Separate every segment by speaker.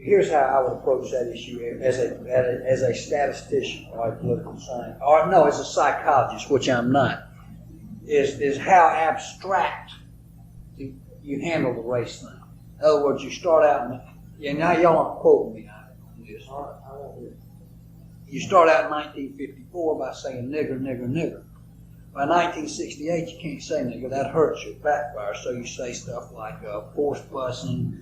Speaker 1: here's how I would approach that issue as a statistician or a political scientist, or no, as a psychologist, which I'm not, is how abstract you handle the race thing. In other words, you start out, and now y'all aren't quoting me on this. You start out in 1954 by saying nigger, nigger, nigger. By 1968, you can't say nigger. That hurts you, backfire. So you say stuff like forced busing,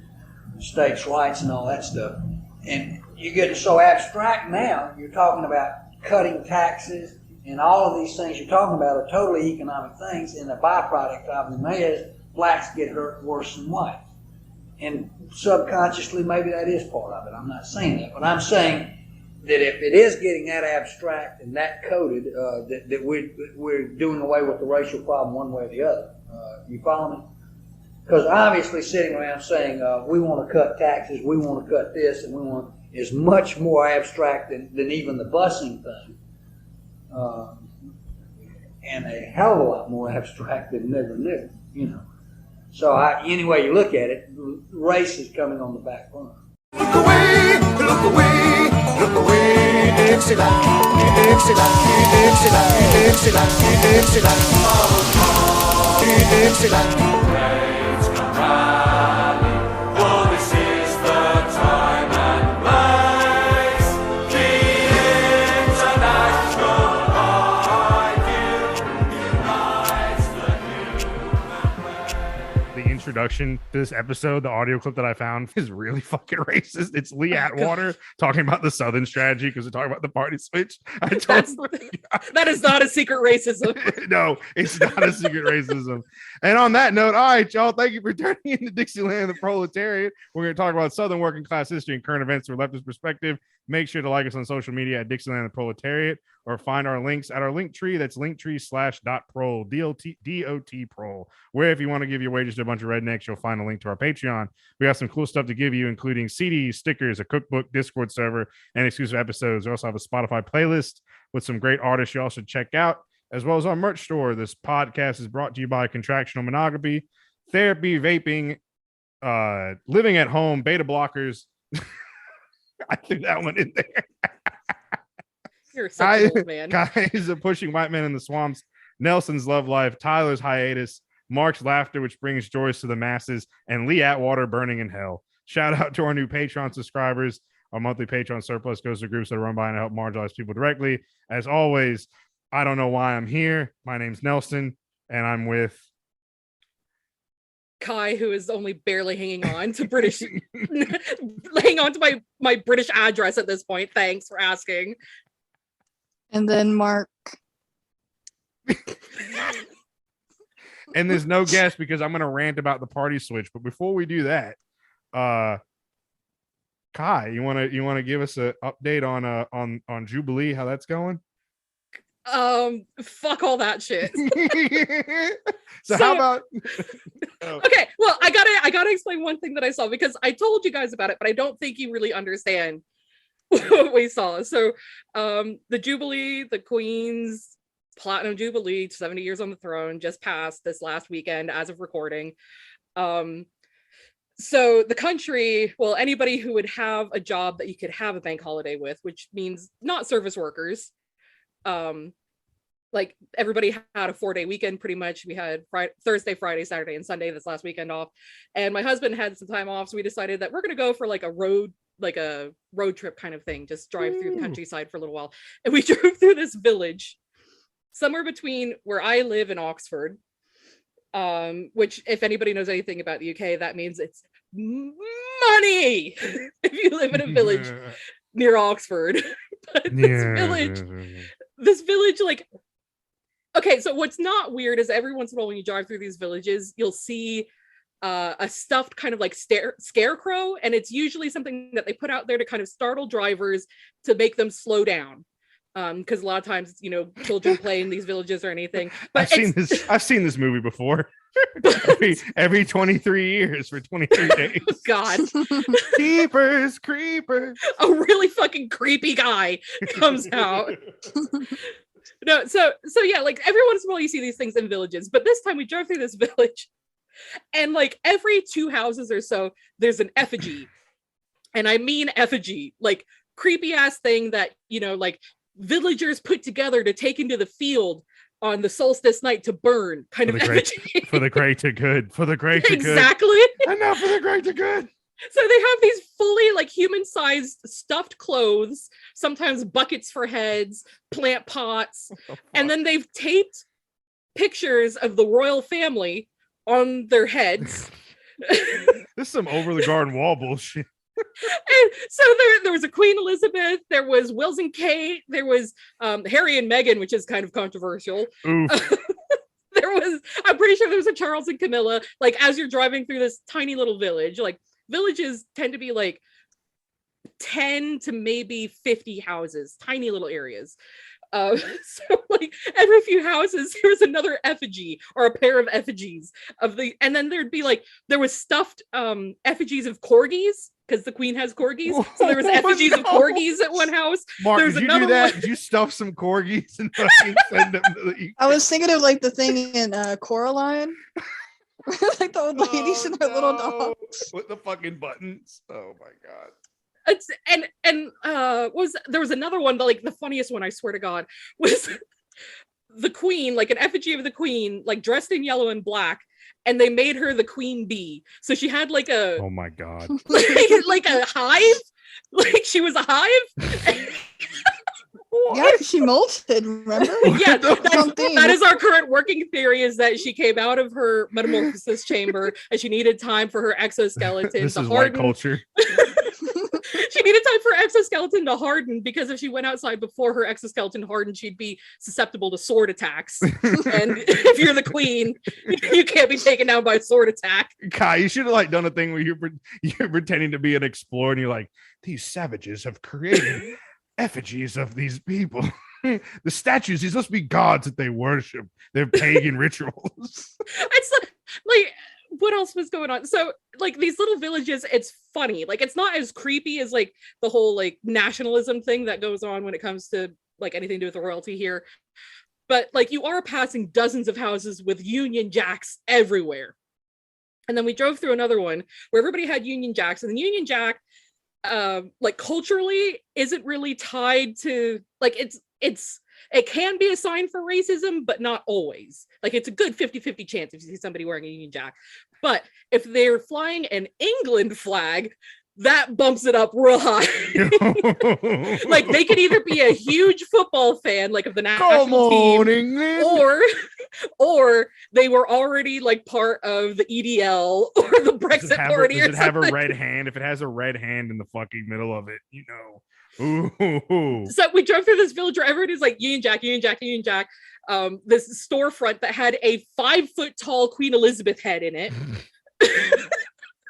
Speaker 1: states' rights, and all that stuff. And you're getting so abstract now, you're talking about cutting taxes, and all of these things you're talking about are totally economic things, and the byproduct of them is blacks get hurt worse than whites. And subconsciously, maybe that is part of it. I'm not saying that, but I'm saying that if it is getting that abstract and that coded, that we're doing away with the racial problem one way or the other. You follow me? Because obviously sitting around saying we want to cut taxes, we want to cut this, and we want is much more abstract than even the busing thing. And a hell of a lot more abstract than nigger nigger, you know. So any way you look at it, race is coming on the back burner.
Speaker 2: Look away, look away, look away, Dixieland, Dixieland, Dixieland, Dixieland, Dixieland, Dixieland. Let's come rally, for this is the time and place. The international ideal unites the human race.
Speaker 3: The introduction to this episode, the audio clip that I found is really fucking racist. It's Lee Atwater talking about the Southern strategy because they're talking about the party switch.
Speaker 4: That is not a secret racism.
Speaker 3: No, it's not a secret racism. And on that note, all right, y'all, thank you for turning into Dixieland, the proletariat. We're going to talk about Southern working class history and current events from a leftist perspective. Make sure to like us on social media at Dixieland the Proletariat, or find our links at our link tree. That's linktree/.prol, DOT prol, where if you want to give your wages to a bunch of rednecks, you'll find a link to our Patreon. We got some cool stuff to give you, including CDs, stickers, a cookbook, Discord server, and exclusive episodes. We also have a Spotify playlist with some great artists you all should check out, as well as our merch store. This podcast is brought to you by Contractional Monogamy, Therapy, Vaping, Living at Home, Beta Blockers. I threw that one in there.
Speaker 4: You're such an old man.
Speaker 3: Guys are pushing white men in the swamps. Nelson's Love Life, Tyler's Hiatus, Mark's Laughter, which brings joys to the masses, and Lee Atwater burning in hell. Shout out to our new Patreon subscribers. Our monthly Patreon surplus goes to groups that are run by and help marginalized people directly. As always, I don't know why I'm here. My name's Nelson, and I'm with
Speaker 4: Kai, who is only barely hanging on to British, hanging on to my British address at this point. Thanks for asking.
Speaker 5: And then Mark.
Speaker 3: And there's no guest because I'm going to rant about the party switch. But before we do that, Kai, you want to give us an update on Jubilee, how that's going?
Speaker 4: Fuck all that shit.
Speaker 3: so how about
Speaker 4: Okay, well, I gotta explain one thing that I saw, because I told you guys about it, but I don't think you really understand what we saw. So the Jubilee, the Queen's Platinum Jubilee, 70 years on the throne, just passed this last weekend as of recording. So the country, well, anybody who would have a job that you could have a bank holiday with, which means not service workers, like everybody had a 4-day weekend pretty much. We had Thursday, Friday, Saturday, and Sunday this last weekend off, and my husband had some time off, so we decided that we're going to go for like a road trip kind of thing, just drive through the countryside for a little while. And we drove through this village somewhere between where I live and Oxford, which, if anybody knows anything about the UK, that means it's money if you live in a village near Oxford. But this village, like, okay, so what's not weird is every once in a while when you drive through these villages, you'll see a stuffed kind of like scarecrow, and it's usually something that they put out there to kind of startle drivers to make them slow down, because a lot of times, you know, children play in these villages or anything. But
Speaker 3: I've seen this movie before. every 23 years for 23 days.
Speaker 4: Oh, God.
Speaker 3: Creepers.
Speaker 4: A really fucking creepy guy comes out. No, so yeah, like every once in a while you see these things in villages, but this time we drove through this village, and like every 2 houses or so, there's an effigy And I mean effigy, like creepy ass thing that, like villagers put together to take into the field on the solstice night to burn, kind
Speaker 3: For
Speaker 4: of
Speaker 3: the great-
Speaker 4: effigy.
Speaker 3: For the greater good. For the greater good.
Speaker 4: Exactly.
Speaker 3: And now for the greater good.
Speaker 4: So they have these fully like human-sized stuffed clothes, sometimes buckets for heads, plant pots, and then they've taped pictures of the royal family on their heads.
Speaker 3: This is some over the garden wall bullshit.
Speaker 4: And so there was a Queen Elizabeth, there was Wills and Kate, there was Harry and Meghan, which is kind of controversial.
Speaker 3: Oof.
Speaker 4: I'm pretty sure there was a Charles and Camilla. Like as you're driving through this tiny little village, like villages tend to be like 10 to maybe 50 houses, tiny little areas. So like every few houses there's another effigy or a pair of effigies and then there was stuffed effigies of corgis because the queen has corgis, so there was effigies of corgis at one house.
Speaker 3: Mark,
Speaker 4: There's
Speaker 3: did you do
Speaker 4: another
Speaker 3: that?
Speaker 4: one-
Speaker 3: Did you stuff some corgis and fucking send them to the
Speaker 5: I was thinking of like the thing in Coraline. Like the old ladies and their little dogs.
Speaker 3: with the fucking buttons? Oh my god.
Speaker 4: It's there was another one, but like the funniest one, I swear to God, was the queen, like an effigy of the queen, like dressed in yellow and black, and they made her the queen bee. So she had like a
Speaker 3: Oh my god.
Speaker 4: like a hive, like she was a hive.
Speaker 5: Yeah, she molted, remember?
Speaker 4: Yeah,
Speaker 5: Something.
Speaker 4: that is our current working theory, is that she came out of her metamorphosis chamber and she needed time for her exoskeleton
Speaker 3: This
Speaker 4: to
Speaker 3: is white
Speaker 4: harden.
Speaker 3: culture.
Speaker 4: She needed time for her exoskeleton to harden, because if she went outside before her exoskeleton hardened, she'd be susceptible to sword attacks. And if you're the queen, you can't be taken down by a sword attack.
Speaker 3: Kai, you should have like done a thing where you're pretending to be an explorer and you're like, these savages have created effigies of these people. The statues, these must be gods that they worship. They're pagan rituals.
Speaker 4: It's like what else was going on? So like these little villages, it's funny. Like it's not as creepy as like the whole like nationalism thing that goes on when it comes to like anything to do with the royalty here. But like you are passing dozens of houses with Union Jacks everywhere. And then we drove through another one where everybody had Union Jacks, and the Union Jack like culturally isn't really tied to like it can be a sign for racism, but not always. Like it's a good 50-50 chance if you see somebody wearing a Union Jack. But if they're flying an England flag, that bumps it up real high. Like they could either be a huge football fan, like of the national team,
Speaker 3: England.
Speaker 4: or they were already like part of the EDL or the Brexit party.
Speaker 3: Does it have a red hand? If it has a red hand in the fucking middle of it, you know. Ooh.
Speaker 4: So we drove through this village where everybody's like Union Jack, Union Jack, Union Jack. This storefront that had a 5-foot tall Queen Elizabeth head in it.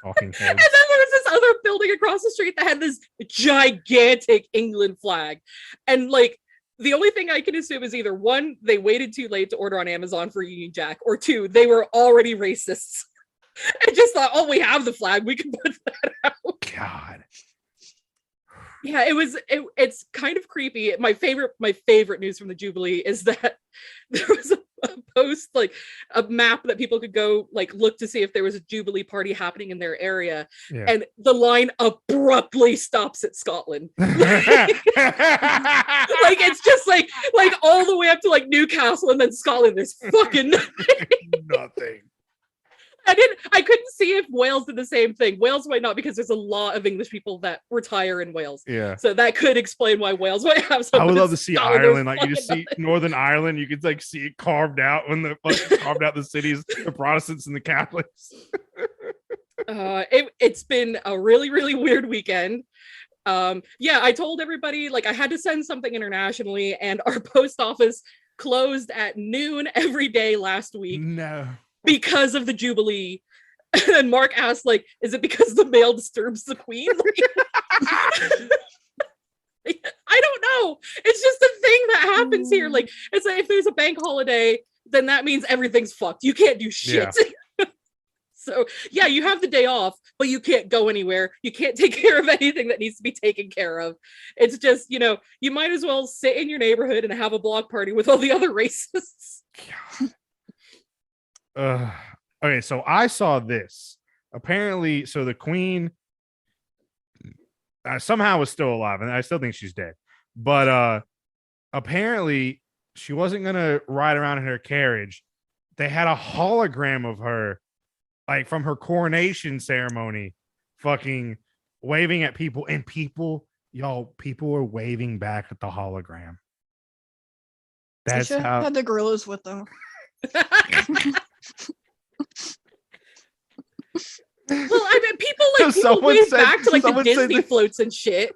Speaker 3: Talking
Speaker 4: And
Speaker 3: heads.
Speaker 4: then there was this other building across the street that had this gigantic England flag. And like the only thing I can assume is either one, they waited too late to order on Amazon for Union Jack, or two, they were already racists and just thought, oh, we have the flag, we can put that out.
Speaker 3: God.
Speaker 4: Yeah, it's kind of creepy. My favorite news from the Jubilee is that there was a post, like a map that people could go like look to see if there was a Jubilee party happening in their area.
Speaker 3: Yeah.
Speaker 4: And the line abruptly stops at Scotland. Like it's just like all the way up to like Newcastle, and then Scotland, there's fucking
Speaker 3: Nothing.
Speaker 4: I couldn't see if Wales did the same thing. Wales might not, because there's a lot of English people that retire in Wales.
Speaker 3: Yeah.
Speaker 4: So that could explain why Wales might have some.
Speaker 3: I would love to see
Speaker 4: Scotland
Speaker 3: Ireland. Like you just
Speaker 4: fucking
Speaker 3: see Northern Ireland, you could like see it carved out when the fucking carved out the cities, the Protestants and the Catholics.
Speaker 4: It's been a really, really weird weekend. Yeah, I told everybody like I had to send something internationally, and our post office closed at noon every day last week
Speaker 3: No.
Speaker 4: because of the Jubilee. And Mark asked, like, is it because the mail disturbs the Queen? Like, I don't know. It's just a thing that happens here. Like, it's like if there's a bank holiday, then that means everything's fucked. You can't do shit. So yeah, you have the day off, but you can't go anywhere. You can't take care of anything that needs to be taken care of. It's just, you might as well sit in your neighborhood and have a block party with all the other racists.
Speaker 3: Okay, so I saw this. Apparently, so the Queen somehow was still alive, and I still think she's dead. But apparently, she wasn't gonna ride around in her carriage. They had a hologram of her, like from her coronation ceremony, fucking waving at people, and people were waving back at the hologram.
Speaker 5: They
Speaker 3: That's
Speaker 5: should have
Speaker 3: how.
Speaker 5: had the gorillas with them.
Speaker 4: Well, I mean, people
Speaker 3: Someone
Speaker 4: wave
Speaker 3: said-
Speaker 4: back to like the
Speaker 3: someone said
Speaker 4: Disney
Speaker 3: that-
Speaker 4: floats and shit.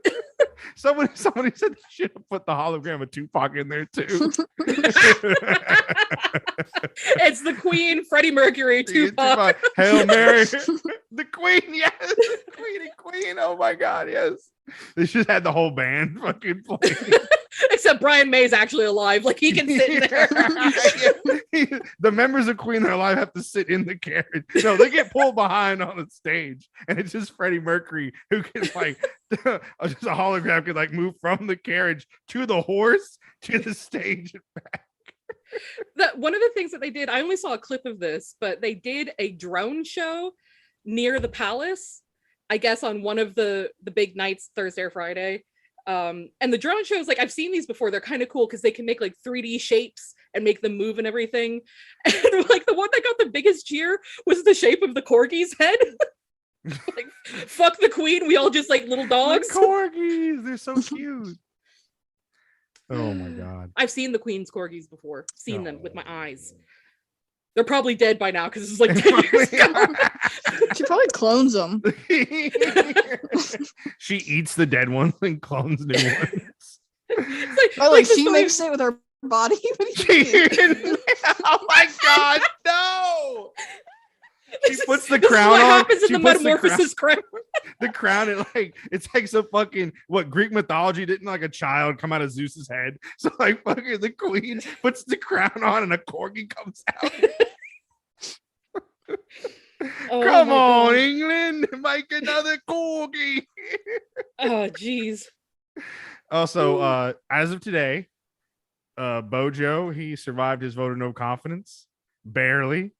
Speaker 3: Somebody said they should have put the hologram of Tupac in there too.
Speaker 4: It's the Queen, Freddie Mercury, Tupac.
Speaker 3: Hail Mary, the Queen, yes, Queen. Oh my God, yes. They should have had the whole band fucking play.
Speaker 4: Except Brian May's actually alive. Like he can sit in there.
Speaker 3: Yeah. The members of Queen that are alive have to sit in the carriage. No, they get pulled behind on the stage, and it's just Freddie Mercury who can like just a hologram can like move from the carriage to the horse to the stage.
Speaker 4: One of the things that they did, I only saw a clip of this, but they did a drone show near the palace, I guess on one of the big nights, Thursday or Friday. And the drone shows, like I've seen these before, they're kind of cool because they can make like 3D shapes and make them move and everything. And like the one that got the biggest cheer was the shape of the corgi's head. Like, fuck the Queen, we all just like little dogs.
Speaker 3: The corgis, they're so cute. Oh my God.
Speaker 4: I've seen the Queen's corgis before, seen them with my eyes. They're probably dead by now because this is like 10 years ago.
Speaker 5: She probably clones them.
Speaker 3: She eats the dead ones and clones new ones.
Speaker 4: It's
Speaker 5: Oh, like
Speaker 4: the
Speaker 5: she
Speaker 4: story-
Speaker 5: makes it with her body. What do you mean?
Speaker 3: Oh my God, no! She puts the
Speaker 4: This is
Speaker 3: crown
Speaker 4: what
Speaker 3: on.
Speaker 4: happens in
Speaker 3: She
Speaker 4: the
Speaker 3: puts the
Speaker 4: Metamorphosis crown.
Speaker 3: The crown, it's like some fucking what Greek mythology didn't like a child come out of Zeus's head. So like fucking the queen puts the crown on and a corgi comes out.
Speaker 4: Oh
Speaker 3: Come
Speaker 4: my
Speaker 3: on,
Speaker 4: God.
Speaker 3: England, make another corgi.
Speaker 4: Oh jeez.
Speaker 3: Also, as of today, Bojo, he survived his vote of no confidence. Barely.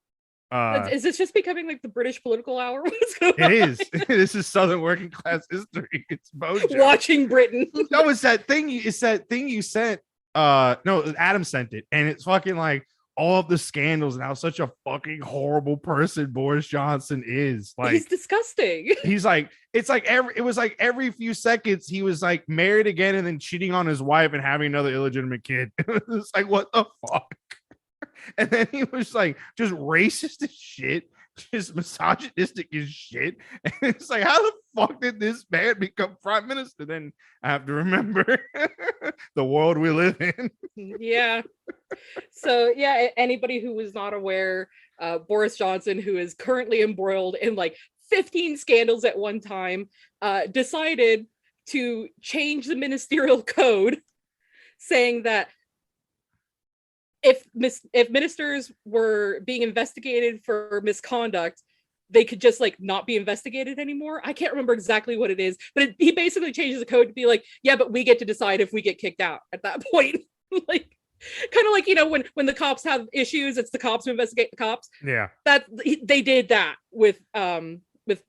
Speaker 4: Is this just becoming like the British political hour? What's going on?
Speaker 3: It is. This is Southern working class history. It's Bojo.
Speaker 4: Watching Britain.
Speaker 3: No, it's that thing. It's that thing you sent. No, Adam sent it, and it's fucking like all of the scandals and how such a fucking horrible person Boris Johnson is. Like
Speaker 4: He's disgusting.
Speaker 3: he's like, it's like every few seconds he was like married again and then cheating on his wife and having another illegitimate kid. It's like, what the fuck? And then he was like just racist as shit, just misogynistic as shit. And it's like, how the fuck did this man become prime minister? Then I have to remember the world we live in.
Speaker 4: Yeah. So yeah, anybody who was not aware, Boris Johnson, who is currently embroiled in like 15 scandals at one time, decided to change the ministerial code, saying that if ministers were being investigated for misconduct, they could just like not be investigated anymore. I can't remember exactly what it is, but he basically changes the code to be like, yeah, but we get to decide if we get kicked out at that point. Like, kind of like, you know, when the cops have issues, it's the cops who investigate the cops.
Speaker 3: Yeah.
Speaker 4: That they did that with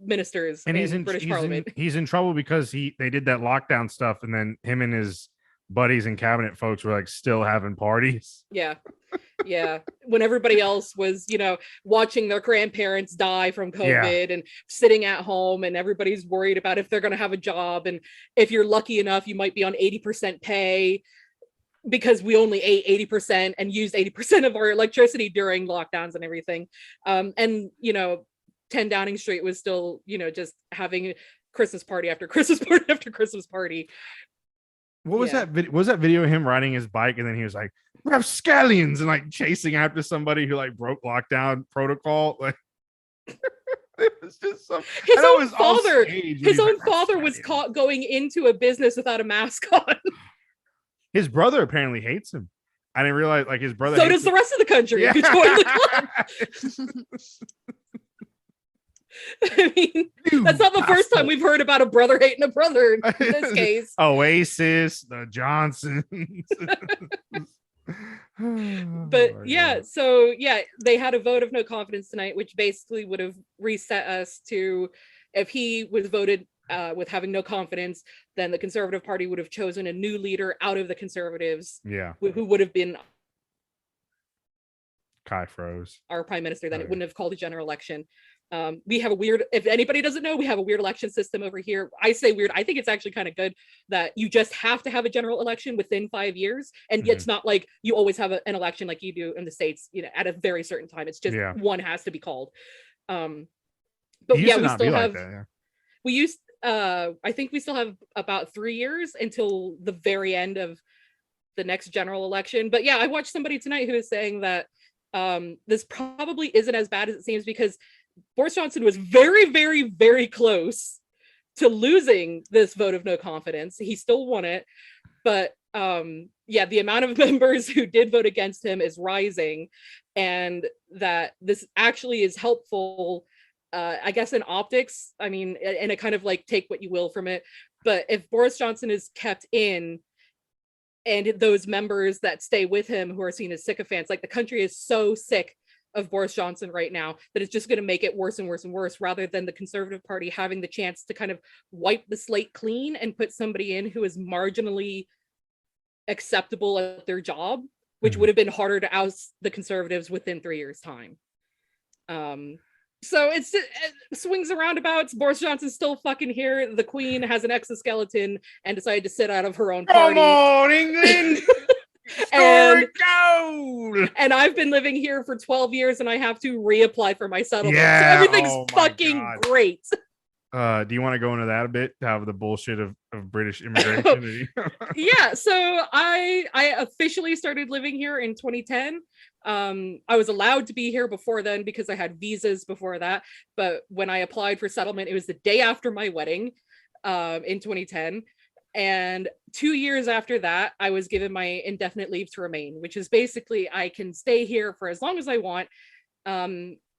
Speaker 4: ministers
Speaker 3: And
Speaker 4: in British Parliament.
Speaker 3: He's in trouble because they did that lockdown stuff, and then him and his buddies and cabinet folks were like still having parties.
Speaker 4: Yeah. Yeah. When everybody else was, you know, watching their grandparents die from COVID and sitting at home, and everybody's worried about if they're going to have a job. And if you're lucky enough, you might be on 80% pay because we only ate 80% and used 80% of our electricity during lockdowns and everything. And, you know, 10 Downing Street was still, you know, just having Christmas party after Christmas party after Christmas party.
Speaker 3: What was
Speaker 4: Yeah.
Speaker 3: that video? Was that video of him riding his bike and then he was like, rapscallions, and like chasing after somebody who like broke lockdown protocol? Like it was just some
Speaker 4: His
Speaker 3: and it
Speaker 4: own
Speaker 3: was all
Speaker 4: father,
Speaker 3: staged, and
Speaker 4: his
Speaker 3: he's
Speaker 4: own
Speaker 3: like,
Speaker 4: father was
Speaker 3: "Rapscallions."
Speaker 4: caught going into a business without a mask on.
Speaker 3: His brother apparently hates him. I didn't realize like his brother
Speaker 4: So
Speaker 3: hates
Speaker 4: does the
Speaker 3: him.
Speaker 4: rest of the country.
Speaker 3: Yeah.
Speaker 4: If you join the club. I mean, that's not the first time we've heard about a brother hating a brother in this case.
Speaker 3: Oasis, the Johnsons.
Speaker 4: But
Speaker 3: Oh my
Speaker 4: yeah,
Speaker 3: God.
Speaker 4: so yeah, they had a vote of no confidence tonight, which basically would have reset us to if he was voted with having no confidence, then the Conservative Party would have chosen a new leader out of the Conservatives
Speaker 3: Yeah.
Speaker 4: who would have been
Speaker 3: Kai froze.
Speaker 4: our prime minister. Then
Speaker 3: Oh,
Speaker 4: it
Speaker 3: yeah.
Speaker 4: wouldn't have called a general election. We have a weird, if anybody doesn't know, we have a weird election system over here. I say weird. I think it's actually kind of good that you just have to have a general election within 5 years. And it's not like you always have an election like you do in the States, you know, at a very certain time. It's just
Speaker 3: Yeah.
Speaker 4: one has to be called. But
Speaker 3: It used
Speaker 4: yeah,
Speaker 3: to
Speaker 4: we
Speaker 3: not be
Speaker 4: still
Speaker 3: like
Speaker 4: have,
Speaker 3: that, yeah.
Speaker 4: we used, I think we still have about 3 years until the very end of the next general election. But yeah, I watched somebody tonight who was saying that this probably isn't as bad as it seems because Boris Johnson was very, very, very close to losing this vote of no confidence. He still won it, but yeah, the amount of members who did vote against him is rising, and that this actually is helpful, I guess, in optics. I mean, and it kind of like take what you will from it, but if Boris Johnson is kept in, and those members that stay with him who are seen as sycophants, like the country is so sick of Boris Johnson right now that it's just going to make it worse and worse and worse, rather than the Conservative Party having the chance to kind of wipe the slate clean and put somebody in who is marginally acceptable at their job, which would have been harder to oust the Conservatives within 3 years' time. So it swings and roundabouts. Boris Johnson's still fucking here. The Queen has an exoskeleton and decided to sit out of her own party.
Speaker 3: Come on, England!
Speaker 4: And-
Speaker 3: gold!
Speaker 4: And I've been living here for 12 years and I have to reapply for my settlement.
Speaker 3: Yeah,
Speaker 4: So everything's
Speaker 3: oh my
Speaker 4: fucking
Speaker 3: God.
Speaker 4: great.
Speaker 3: Do you want to go into that a bit? How the bullshit of British immigration?
Speaker 4: Yeah, so I officially started living here in 2010. I was allowed to be here before then because I had visas before that. But when I applied for settlement, it was the day after my wedding in 2010. And 2 years after that, I was given my indefinite leave to remain, which is basically I can stay here for as long as I want.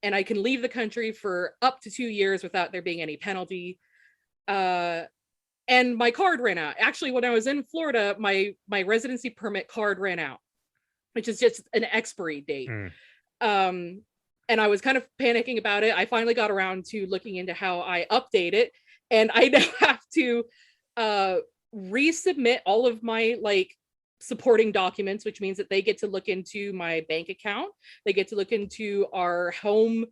Speaker 4: And I can leave the country for up to 2 years without there being any penalty. And my card ran out. Actually, when I was in Florida, my residency permit card ran out, which is just an expiry date. And I was kind of panicking about it. I finally got around to looking into how I update it. And I now have to resubmit all of my like supporting documents, which means that they get to look into my bank account. They get to look into our home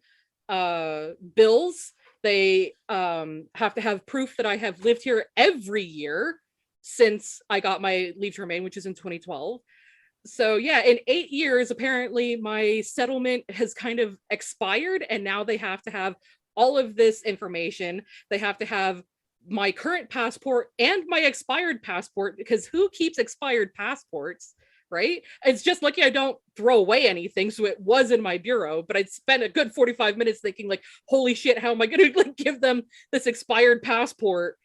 Speaker 4: bills. They have to have proof that I have lived here every year since I got my leave to remain, which is in 2012. So yeah, in 8 years, apparently my settlement has kind of expired, and now they have to have all of this information. They have to have my current passport and my expired passport, because who keeps expired passports, right? It's just lucky I don't throw away anything, so it was in my bureau, but I'd spent a good 45 minutes thinking like, holy shit, how am I gonna like give them this expired passport?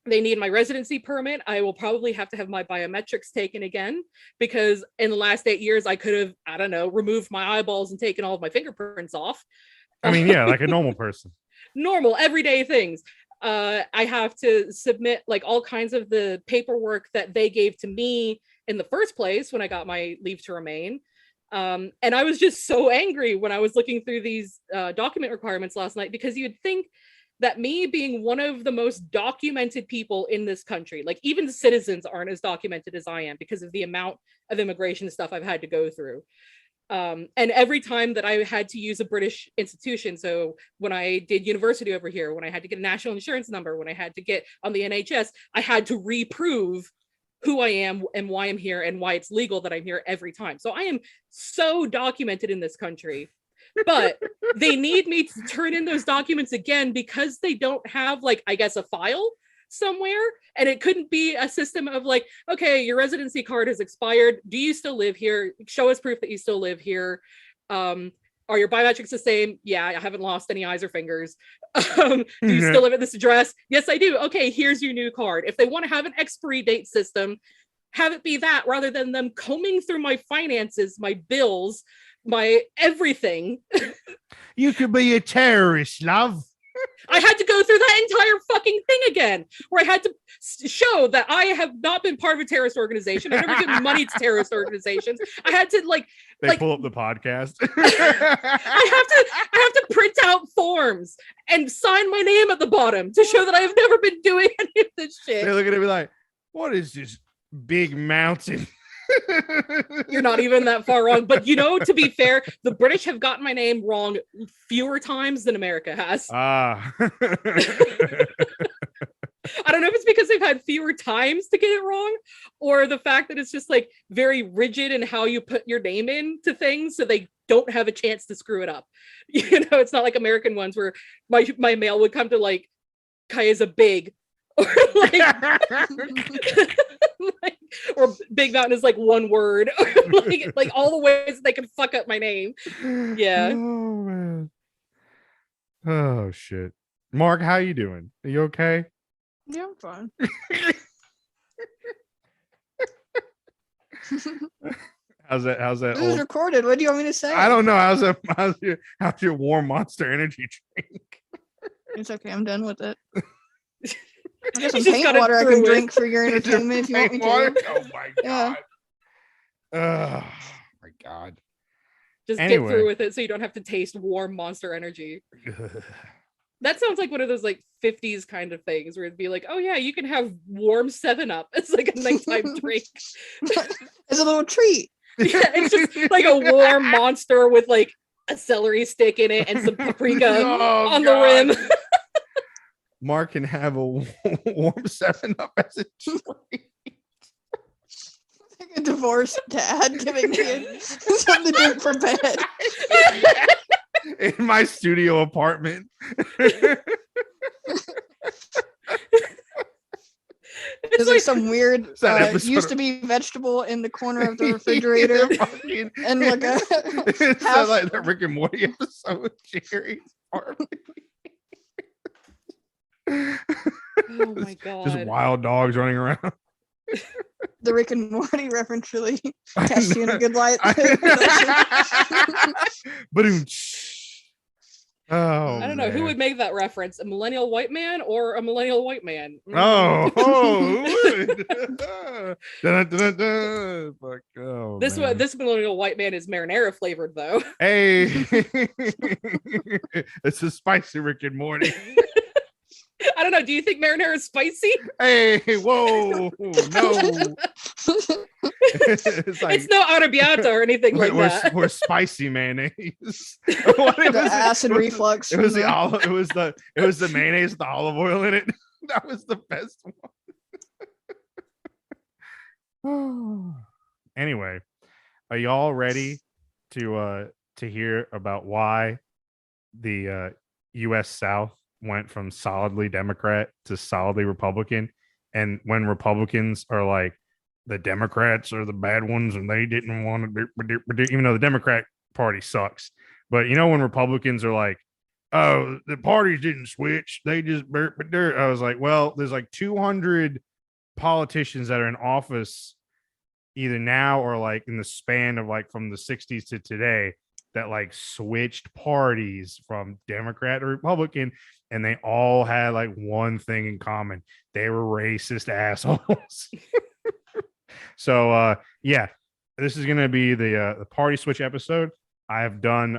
Speaker 4: They need my residency permit. I will probably have to have my biometrics taken again, because in the last 8 years I could have, I don't know, removed my eyeballs and taken all of my fingerprints off.
Speaker 3: I mean, yeah, like a normal person.
Speaker 4: Normal everyday things. I have to submit like all kinds of the paperwork that they gave to me in the first place when I got my leave to remain. And I was just so angry when I was looking through these document requirements last night, because you'd think that me being one of the most documented people in this country, like even the citizens aren't as documented as I am because of the amount of immigration stuff I've had to go through. And every time that I had to use a British institution, so when I did university over here, when I had to get a national insurance number, when I had to get on the NHS, I had to reprove who I am and why I'm here and why it's legal that I'm here every time. So I am so documented in this country, but they need me to turn in those documents again because they don't have like, I guess, a file somewhere. And it couldn't be a system of like, okay, your residency card has expired. Do you still live here? Show us proof that you still live here. Are your biometrics the same? Yeah, I haven't lost any eyes or fingers. Do you still live at this address? Yes, I do. Okay, here's your new card. If they want to have an expiry date system, have it be that rather than them combing through my finances, my bills, my everything.
Speaker 3: You could be a terrorist, love.
Speaker 4: I had to go through that entire fucking thing again, where I had to show that I have not been part of a terrorist organization. I've never given money to terrorist organizations. I had to
Speaker 3: They pull up the podcast.
Speaker 4: I have to print out forms and sign my name at the bottom to show that I have never been doing any of this shit.
Speaker 3: They look at it and be like, what is this big mountain?
Speaker 4: You're not even that far wrong. But to be fair, the British have gotten my name wrong fewer times than America has.
Speaker 3: Ah.
Speaker 4: I don't know if it's because they've had fewer times to get it wrong, or the fact that it's just like very rigid in how you put your name into things, so they don't have a chance to screw it up. It's not like American ones where my mail would come to like Kaiza Big, or or Big Mountain is like one word, or like all the ways they can fuck up my name. Yeah.
Speaker 3: Oh man. Oh shit. Mark, how you doing? Are you okay?
Speaker 5: Yeah, I'm fine.
Speaker 3: How's that?
Speaker 5: This is recorded. What do you want me to say?
Speaker 3: I don't know. How's your warm Monster Energy drink?
Speaker 5: It's okay. I'm done with it. I got
Speaker 4: You
Speaker 5: some
Speaker 4: just
Speaker 5: paint
Speaker 4: gotta
Speaker 5: water I
Speaker 4: throw
Speaker 5: can
Speaker 4: it.
Speaker 5: drink for your entertainment if you want me
Speaker 3: Water?
Speaker 5: to.
Speaker 3: Oh my
Speaker 5: Yeah.
Speaker 3: god. Oh my god.
Speaker 4: Just
Speaker 3: Anyway.
Speaker 4: get through with it so you don't have to taste warm Monster Energy. That sounds like one of those like 50s kind of things where it'd be like, oh yeah, you can have warm 7-Up. It's like a nighttime drink.
Speaker 5: It's a little treat.
Speaker 4: Yeah, it's just like a warm monster with like a celery stick in it and some paprika
Speaker 3: Oh,
Speaker 4: on
Speaker 3: God.
Speaker 4: the rim.
Speaker 3: Mark can have a warm 7-Up as a treat.
Speaker 5: Like a divorced dad giving me something to drink for bed.
Speaker 3: In my studio apartment.
Speaker 5: There's like some weird
Speaker 3: It's that episode
Speaker 5: used
Speaker 3: of-
Speaker 5: to be vegetable in the corner of the refrigerator.
Speaker 3: Fucking-
Speaker 5: And like a
Speaker 3: It sounds like the Rick and Morty episode with Jerry's apartment.
Speaker 4: Oh my god.
Speaker 3: Just wild dogs running around.
Speaker 5: the Rick and Morty reference really cast you in a good light.
Speaker 3: Ba-doom. Oh,
Speaker 4: I don't know who
Speaker 3: man.
Speaker 4: would make that reference, a millennial white man or a millennial white man.
Speaker 3: Oh, who would? Dun, dun, dun, dun. Fuck. Oh,
Speaker 4: This
Speaker 3: man.
Speaker 4: one, this millennial white man is marinara flavored though.
Speaker 3: Hey, it's a spicy Rick and Morty.
Speaker 4: I don't know. Do you think marinara is spicy?
Speaker 3: Hey, whoa, no. It's like
Speaker 4: It's no arrabbiata or anything like that.
Speaker 3: we're spicy mayonnaise. What, it
Speaker 5: The
Speaker 3: was-
Speaker 5: acid
Speaker 3: it was-
Speaker 5: reflux
Speaker 3: It was
Speaker 5: from
Speaker 3: the
Speaker 5: the-
Speaker 3: olive. It was the mayonnaise with the olive oil in it. That was the best one. Anyway, are y'all ready to hear about why the U.S. South went from solidly Democrat to solidly Republican, and when Republicans are like the Democrats are the bad ones and they didn't want to do, even though the Democrat Party sucks, but when Republicans are like, oh, the parties didn't switch, they just I was like, well, there's like 200 politicians that are in office either now or like in the span of like from the 60s to today that like switched parties from Democrat to Republican, and they all had like one thing in common: they were racist assholes. So yeah, this is gonna be the party switch episode. I've done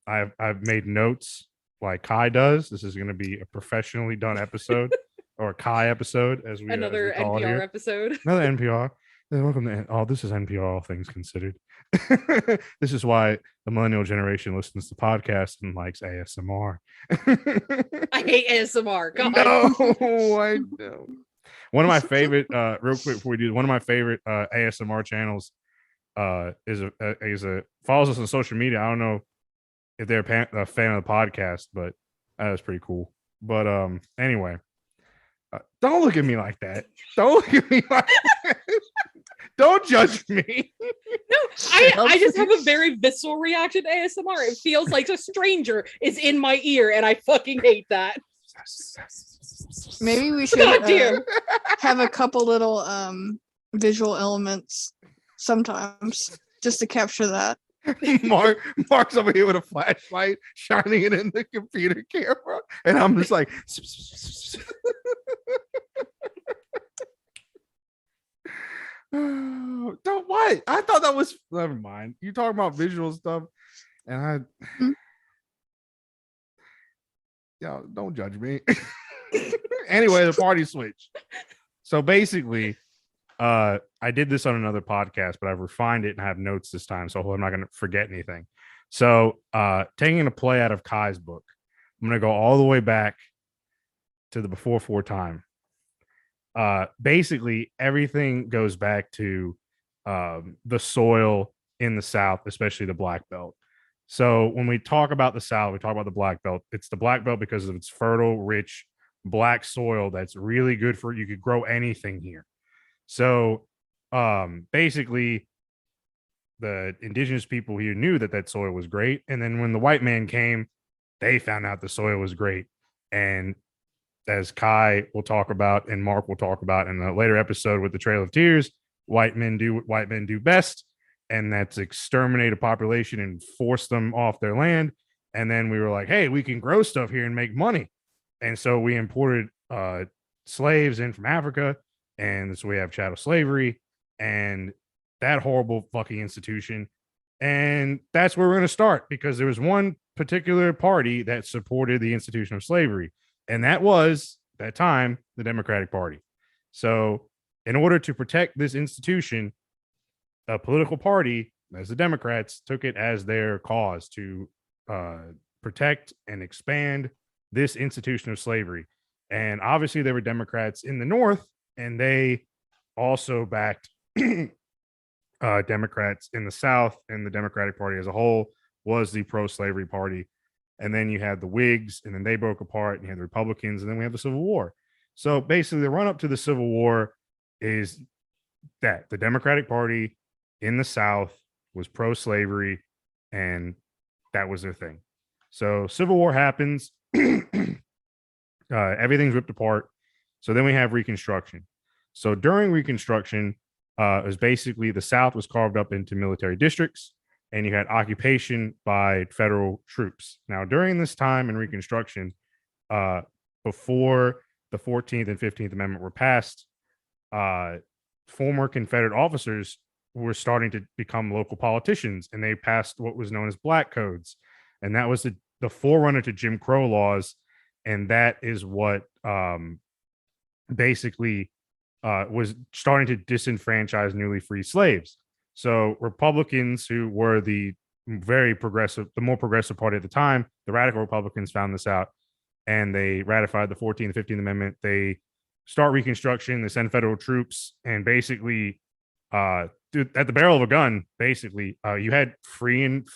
Speaker 3: I've made notes like Kai does. This is gonna be a professionally done episode or a Kai episode as we
Speaker 4: Another
Speaker 3: call it
Speaker 4: NPR
Speaker 3: here.
Speaker 4: episode.
Speaker 3: Another NPR. Welcome to this is NPR, all things considered. This is why the millennial generation listens to podcasts and likes ASMR.
Speaker 4: I hate ASMR. God.
Speaker 3: No, I don't. One of my favorite, real quick before we do, one of my favorite ASMR channels is a follows us on social media. I don't know if they're a fan of the podcast, but that was pretty cool. But anyway, don't look at me like that. Don't look at me like that. Don't judge me.
Speaker 4: No, I just have a very visceral reaction to ASMR. It feels like a stranger is in my ear, and I fucking hate that.
Speaker 5: Maybe we should
Speaker 4: God damn.
Speaker 5: have a couple little visual elements sometimes just to capture that.
Speaker 3: Mark's over here with a flashlight, shining it in the computer camera, and I'm just like, don't what? I thought that was never mind. You talking about visual stuff, and I,
Speaker 5: Hmm.
Speaker 3: yeah, don't judge me. Anyway, the party switch. So basically, I did this on another podcast, but I've refined it and I have notes this time, so I'm not going to forget anything. So, taking a play out of Kai's book, I'm going to go all the way back to the before 4 time. Basically, everything goes back to the soil in the South, especially the Black Belt. So, when we talk about the South, we talk about the Black Belt. It's the Black Belt because of its fertile, rich, black soil that's really good for you could grow anything here. So basically the indigenous people here knew that that soil was great, and then when the white man came, they found out the soil was great. And as Kai will talk about and Mark will talk about in a later episode with the Trail of Tears, white men do what white men do best, and that's exterminate a population and force them off their land. And then we were like, hey, we can grow stuff here and make money. And so we imported slaves in from Africa, and so we have chattel slavery and that horrible fucking institution. And that's where we're going to start, because there was one particular party that supported the institution of slavery, and that was, at that time, the Democratic Party. So in order to protect this institution, a political party, as the Democrats, took it as their cause to protect and expand this institution of slavery. And obviously there were Democrats in the North, and they also backed Democrats in the South, and the Democratic Party as a whole was the pro-slavery party. And then you had the Whigs, and then they broke apart, and you had the Republicans, and then we have the Civil War. So basically the run up to the Civil War is that the Democratic Party in the South was pro-slavery, and that was their thing. So Civil War happens. Everything's ripped apart. So then we have Reconstruction. So during Reconstruction, it was basically the South was carved up into military districts, and you had occupation by federal troops. Now, during this time in Reconstruction, before the 14th and 15th Amendment were passed, former Confederate officers were starting to become local politicians, and they passed what was known as black codes. And that was the forerunner to Jim Crow laws. And that is what basically was starting to disenfranchise newly free slaves. So Republicans, who were the very progressive, the more progressive party at the time, the radical Republicans, found this out, and they ratified the 14th and 15th Amendment. They start Reconstruction, they send federal troops, and basically at the barrel of a gun, basically, you had free and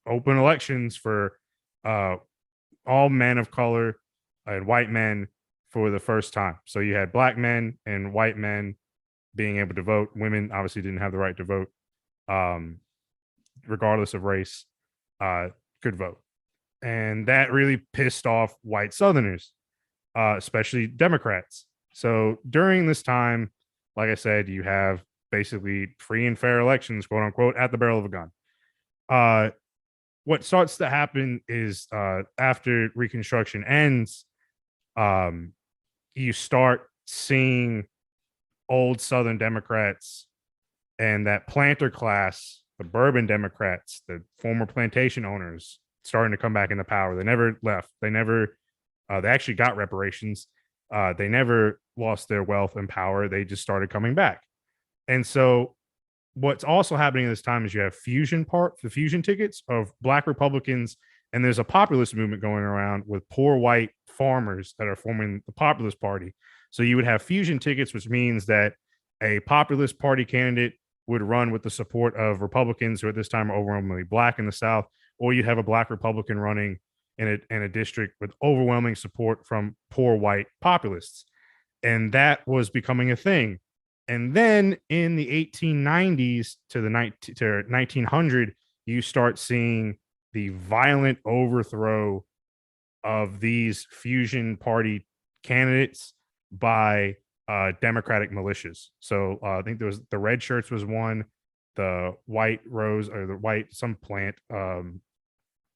Speaker 3: open elections for all men of color and white men for the first time. So you had black men and white men being able to vote. Women obviously didn't have the right to vote, regardless of race, could vote. And that really pissed off white Southerners, especially Democrats. So during this time, like I said, you have basically free and fair elections, quote unquote, at the barrel of a gun. What starts to happen is after Reconstruction ends, you start seeing old Southern Democrats and that planter class, the bourbon Democrats, the former plantation owners, starting to come back into power. They never left. They actually got reparations. They never lost their wealth and power. They just started coming back. And so what's also happening at this time is you have the fusion tickets of black Republicans, and there's a populist movement going around with poor white farmers that are forming the Populist Party. So you would have fusion tickets, which means that a populist party candidate would run with the support of Republicans, who at this time are overwhelmingly black in the South, or you'd have a black Republican running in a district with overwhelming support from poor white populists. And that was becoming a thing. And then in the 1890s to 1900, you start seeing the violent overthrow of these fusion party candidates by Democratic militias. So I think there was the Red Shirts was one. the white rose or the white some plant.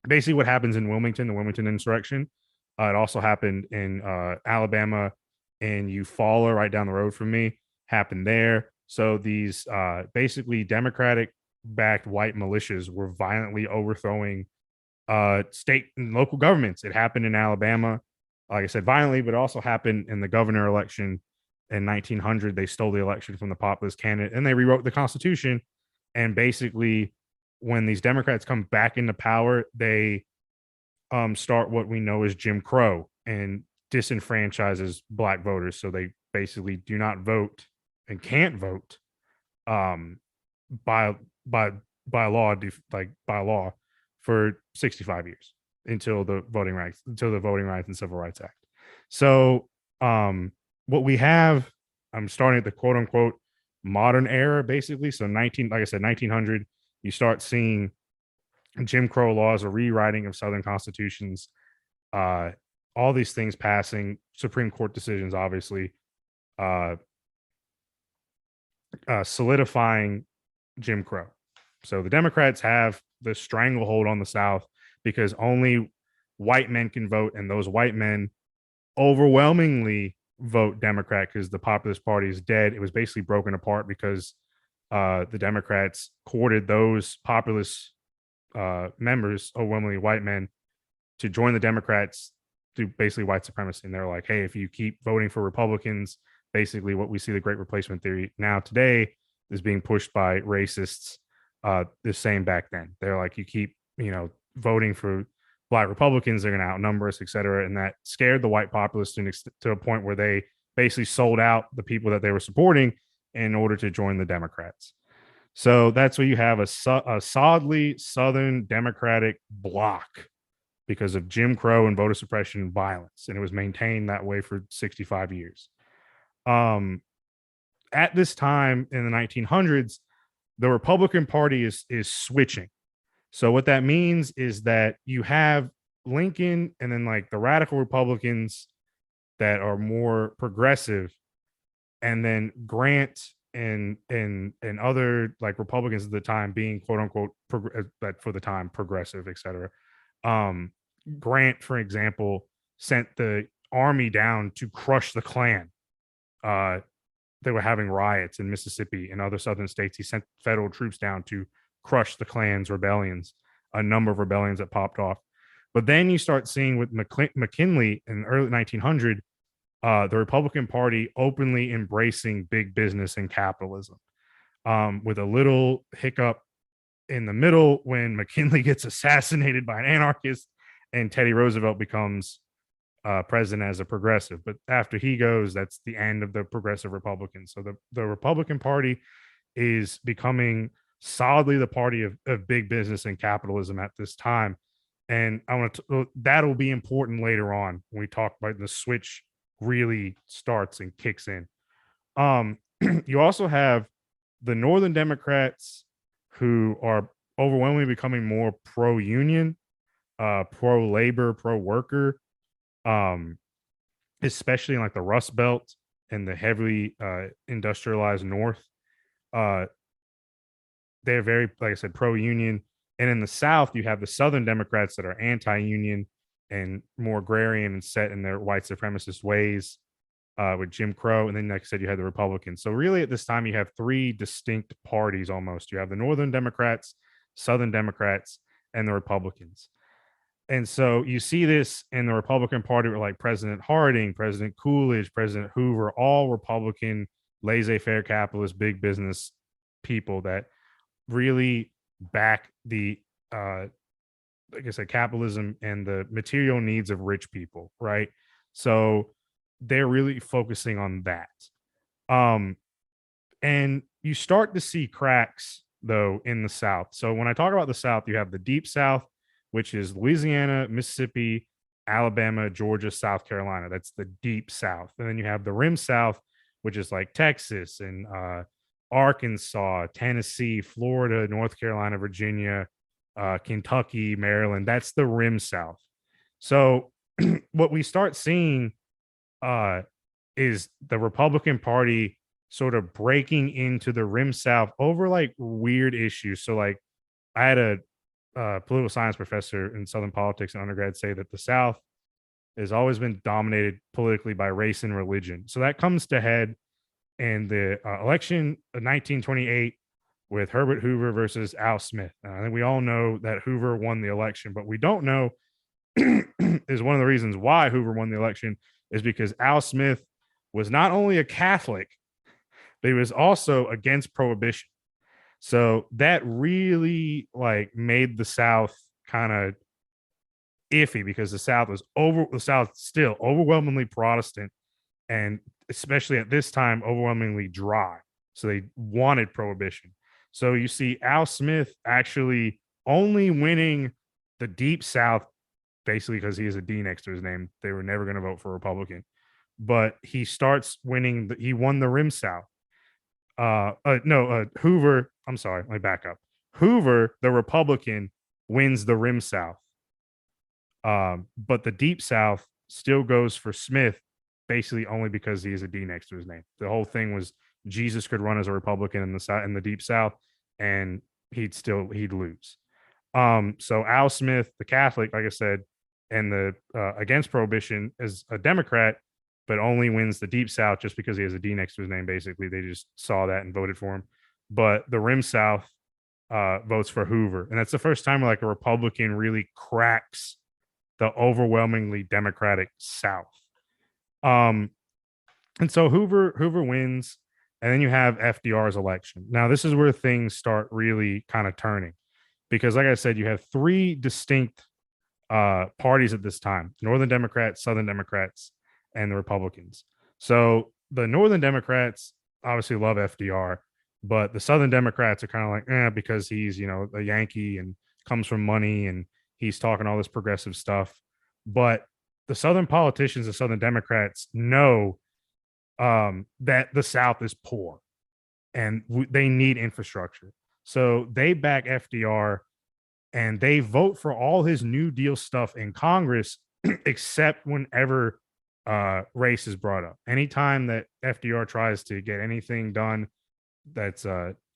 Speaker 3: Basically, what happens in Wilmington, the Wilmington insurrection, it also happened in Alabama and Eufaula, right down the road from me, happened there. So these basically Democratic backed white militias were violently overthrowing state and local governments. It happened in Alabama, like I said, violently, but it also happened in the governor election in 1900. They stole the election from the populist candidate and they rewrote the Constitution. And basically, when these Democrats come back into power, they start what we know as Jim Crow and disenfranchises black voters. So they basically do not vote and can't vote by law, like by law, for 65 years until the Voting Rights and Civil Rights Act. So what we have, I'm starting at the quote unquote modern era, basically. So like I said, 1900, you start seeing Jim Crow laws, a rewriting of Southern constitutions, all these things passing, Supreme Court decisions, obviously, solidifying Jim Crow. So the Democrats have the stranglehold on the South because only white men can vote, and those white men overwhelmingly vote Democrat because the Populist Party is dead. It was basically broken apart because the Democrats courted those populist members, overwhelmingly white men, to join the Democrats through basically white supremacy. And they're like, hey, if you keep voting for Republicans, basically what we see the Great Replacement theory now today is being pushed by racists. The same back then. They're like, you keep, voting for black Republicans, they're going to outnumber us, et cetera. And that scared the white populists to a point where they basically sold out the people that they were supporting in order to join the Democrats. So that's where you have a solidly Southern Democratic bloc because of Jim Crow and voter suppression and violence. And it was maintained that way for 65 years. At this time in the 1900s, the Republican Party is switching. So what that means is that you have Lincoln and then like the radical Republicans that are more progressive, and then Grant and other like Republicans at the time being quote unquote for the time progressive, etc. Grant, for example, sent the army down to crush the Klan. They were having riots in Mississippi and other southern states. He sent federal troops down to crush the Klan's rebellions, a number of rebellions that popped off. But then you start seeing with McKinley in the early 1900, the Republican Party openly embracing big business and capitalism, with a little hiccup in the middle when McKinley gets assassinated by an anarchist and Teddy Roosevelt becomes president as a progressive. But after he goes, that's the end of the progressive Republicans. So the Republican Party is becoming solidly the party of big business and capitalism at this time. And I want to that'll be important later on when we talk about the switch really starts and kicks in. You also have the Northern Democrats who are overwhelmingly becoming more pro-union, pro-labor, pro-worker, especially in like the Rust Belt and the heavily industrialized North. They're very, like I said, pro-union. And in the South, you have the Southern Democrats that are anti-union and more agrarian and set in their white supremacist ways, with Jim Crow. And then, like I said, you have the Republicans. So really at this time, you have three distinct parties almost. You have the Northern Democrats, Southern Democrats, and the Republicans. And so you see this in the Republican Party with like President Harding, President Coolidge, President Hoover, all Republican, laissez-faire capitalist, big business people that really back the like I said, capitalism and the material needs of rich people, right? So they're really focusing on that. And you start to see cracks though in the South. So when I talk about the South, you have the Deep South, which is Louisiana, Mississippi, Alabama, Georgia, South Carolina. That's the Deep South. And then you have the Rim South, which is like Texas and Arkansas, Tennessee, Florida, North Carolina, Virginia, Kentucky, Maryland. That's the Rim South. So what we start seeing is the Republican Party sort of breaking into the rim South over like weird issues. So like I had a political science professor in Southern politics and undergrad say that the South has always been dominated politically by race and religion. So that comes to head in the election of 1928 with Herbert Hoover versus Al Smith. I think we all know that Hoover won the election, but we don't know is one of the reasons why Hoover won the election is because Al Smith was not only a Catholic, but he was also against prohibition. So that really like made the South kind of iffy because the South still overwhelmingly Protestant and especially at this time overwhelmingly dry. So they wanted prohibition. So you see Al Smith actually only winning the deep South basically because he has a D next to his name. They were never going to vote for a Republican. But he starts winning he won the rim South. Hoover, I'm sorry, let me back up. Hoover, the Republican, wins the rim South. But the deep South still goes for Smith, basically only because he has a D next to his name. The whole thing was Jesus could run as a Republican in the deep South, and he'd lose. So Al Smith, the Catholic, like I said, and the against prohibition is a Democrat, but only wins the deep South just because he has a D next to his name. Basically, they just saw that and voted for him. But the rim South votes for Hoover, and that's the first time like a Republican really cracks the overwhelmingly Democratic South. And so Hoover wins, and then you have FDR's election. Now, this is where things start really kind of turning, because like I said, you have three distinct parties at this time: Northern Democrats, Southern Democrats, and the Republicans. So the Northern Democrats obviously love FDR, but the Southern Democrats are kind of like, because he's, a Yankee and comes from money and he's talking all this progressive stuff. But the Southern politicians, the Southern Democrats know that the South is poor and they need infrastructure. So they back FDR and they vote for all his New Deal stuff in Congress, except whenever race is brought up. Anytime that FDR tries to get anything done that's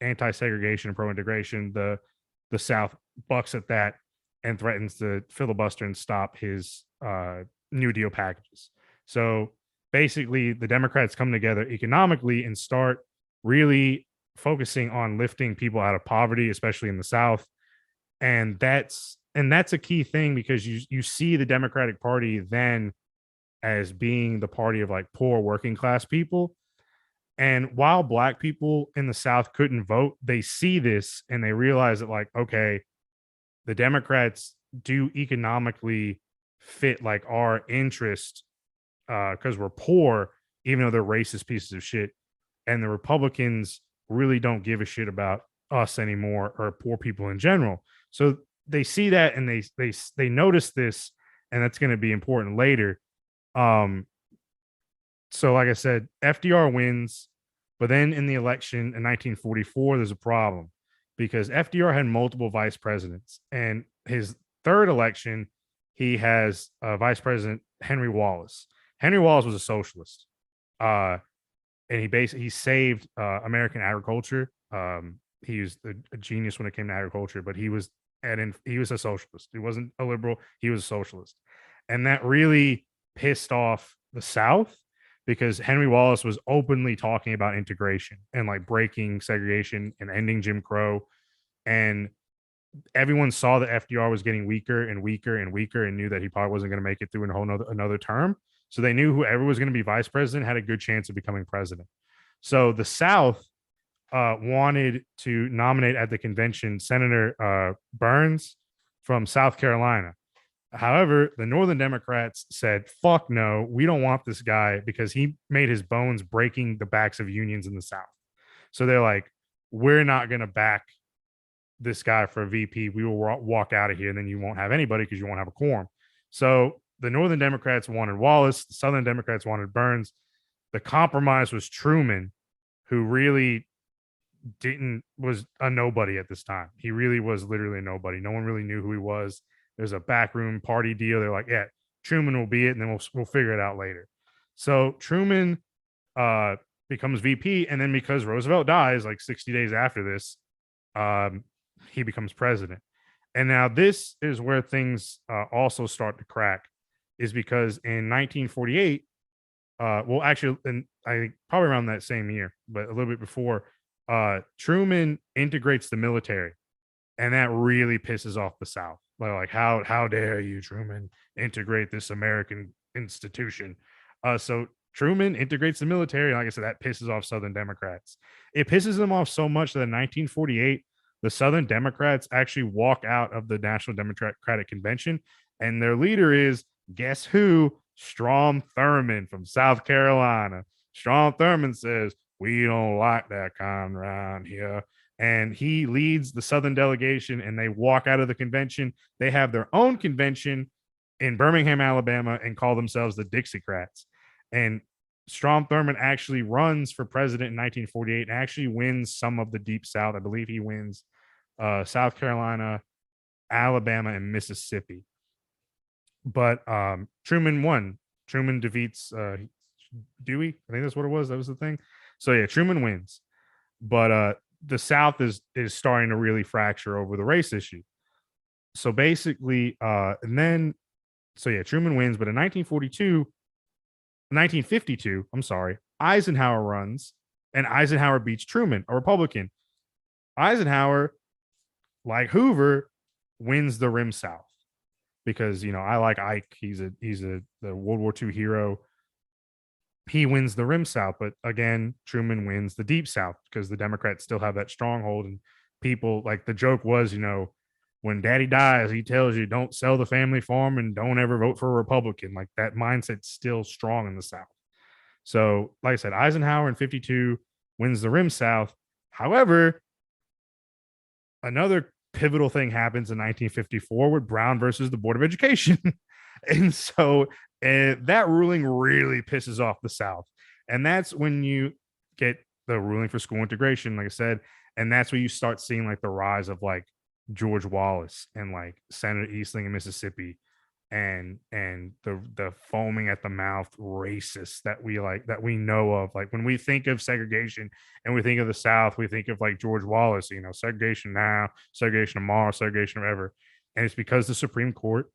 Speaker 3: anti-segregation and pro-integration, the South bucks at that and threatens to filibuster and stop his New Deal packages. So basically, the Democrats come together economically and start really focusing on lifting people out of poverty, especially in the South. And that's a key thing, because you see the Democratic Party then as being the party of like poor working class people. And while Black people in the South couldn't vote, they see this and they realize that, like, okay, the Democrats do economically fit like our interest because we're poor, even though they're racist pieces of shit. And the Republicans really don't give a shit about us anymore, or poor people in general. So they see that and they notice this, and that's going to be important later. So like I said, FDR wins, but then in the election in 1944, there's a problem because FDR had multiple vice presidents, and his third election, he has Vice President Henry Wallace. Henry Wallace was a socialist, and he saved American agriculture. He was a genius when it came to agriculture, but he was a socialist. He wasn't a liberal. He was a socialist, and that really pissed off the South, because Henry Wallace was openly talking about integration and like breaking segregation and ending Jim Crow. And everyone saw that FDR was getting weaker and weaker and weaker, and knew that he probably wasn't going to make it through another term. So they knew whoever was going to be vice president had a good chance of becoming president. So the South wanted to nominate at the convention Senator Burns from South Carolina. However, the Northern Democrats said, fuck no, we don't want this guy because he made his bones breaking the backs of unions in the South. So they're like, we're not going to back this guy for a VP. We will walk out of here, and then you won't have anybody because you won't have a quorum. So the Northern Democrats wanted Wallace. The Southern Democrats wanted Burns. The compromise was Truman, who really was a nobody at this time. He really was literally a nobody. No one really knew who he was. There's a backroom party deal. They're like, yeah, Truman will be it, and then we'll figure it out later. So Truman becomes VP, and then because Roosevelt dies like 60 days after this, he becomes president. And now this is where things also start to crack, is because in 1948, well, actually, and I think probably around that same year, but a little bit before, Truman integrates the military, and that really pisses off the South. Like how dare you, Truman, integrate this American institution? So Truman integrates the military. Like I said, that pisses off Southern Democrats. It pisses them off so much that in 1948, the Southern Democrats actually walk out of the National Democratic Convention, and their leader is, guess who? Strom Thurmond from South Carolina. Strom Thurmond says, we don't like that kind around here. And he leads the Southern delegation, and they walk out of the convention. They have their own convention in Birmingham, Alabama, and call themselves the Dixiecrats. And Strom Thurmond actually runs for president in 1948 and actually wins some of the Deep South. I believe he wins South Carolina, Alabama, and Mississippi. But Truman won. Truman defeats Dewey. I think that's what it was. That was the thing. So yeah, Truman wins. But the South is starting to really fracture over the race issue. So basically, and then, so yeah, Truman wins. But in 1952, I'm sorry, Eisenhower runs, and Eisenhower beats Truman, a Republican. Eisenhower, like Hoover, wins the Rim South because, you know, I like Ike. He's a the World War II hero. He wins the Rim South, but again, Truman wins the Deep South because the Democrats still have that stronghold. And people, like, the joke was, you know, when Daddy dies, he tells you don't sell the family farm and don't ever vote for a Republican. Like, that mindset's still strong in the South. So, like I said, Eisenhower in 52 wins the Rim South. However, another pivotal thing happens in 1954 with Brown versus the Board of Education. And so that ruling really pisses off the South. And that's when you get the ruling for school integration, like I said. And that's where you start seeing like the rise of like George Wallace and like Senator Eastling in Mississippi and the foaming at the mouth racists that we know of. Like when we think of segregation and we think of the South, we think of like George Wallace, you know, segregation now, segregation tomorrow, segregation forever. And it's because the Supreme Court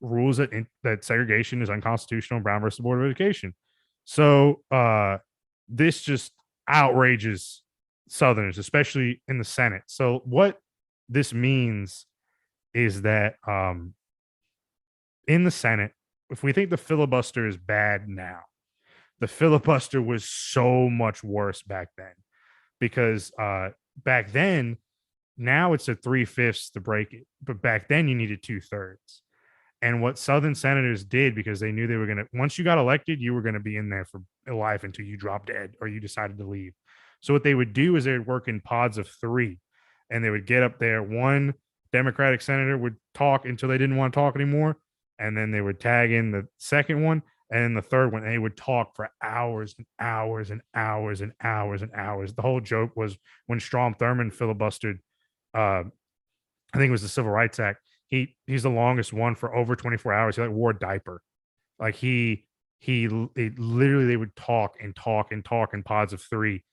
Speaker 3: rules that segregation is unconstitutional, Brown versus the Board of Education. So this just outrages Southerners, especially in the Senate. So what this means is that in the Senate, if we think the filibuster is bad now, the filibuster was so much worse back then, because back then, now it's a 3/5 to break it, but back then you needed 2/3. And what Southern senators did, because they knew they were going to, once you got elected, you were going to be in there for life until you dropped dead or you decided to leave. So what they would do is they would work in pods of 3, and they would get up there. One Democratic senator would talk until they didn't want to talk anymore, and then they would tag in the second one, and then the third one. And they would talk for hours and hours and hours and hours and hours. The whole joke was when Strom Thurmond filibustered, I think it was the Civil Rights Act. He's the longest one for over 24 hours. He like wore a diaper. Like he literally, they would talk and talk and talk in pods of 3.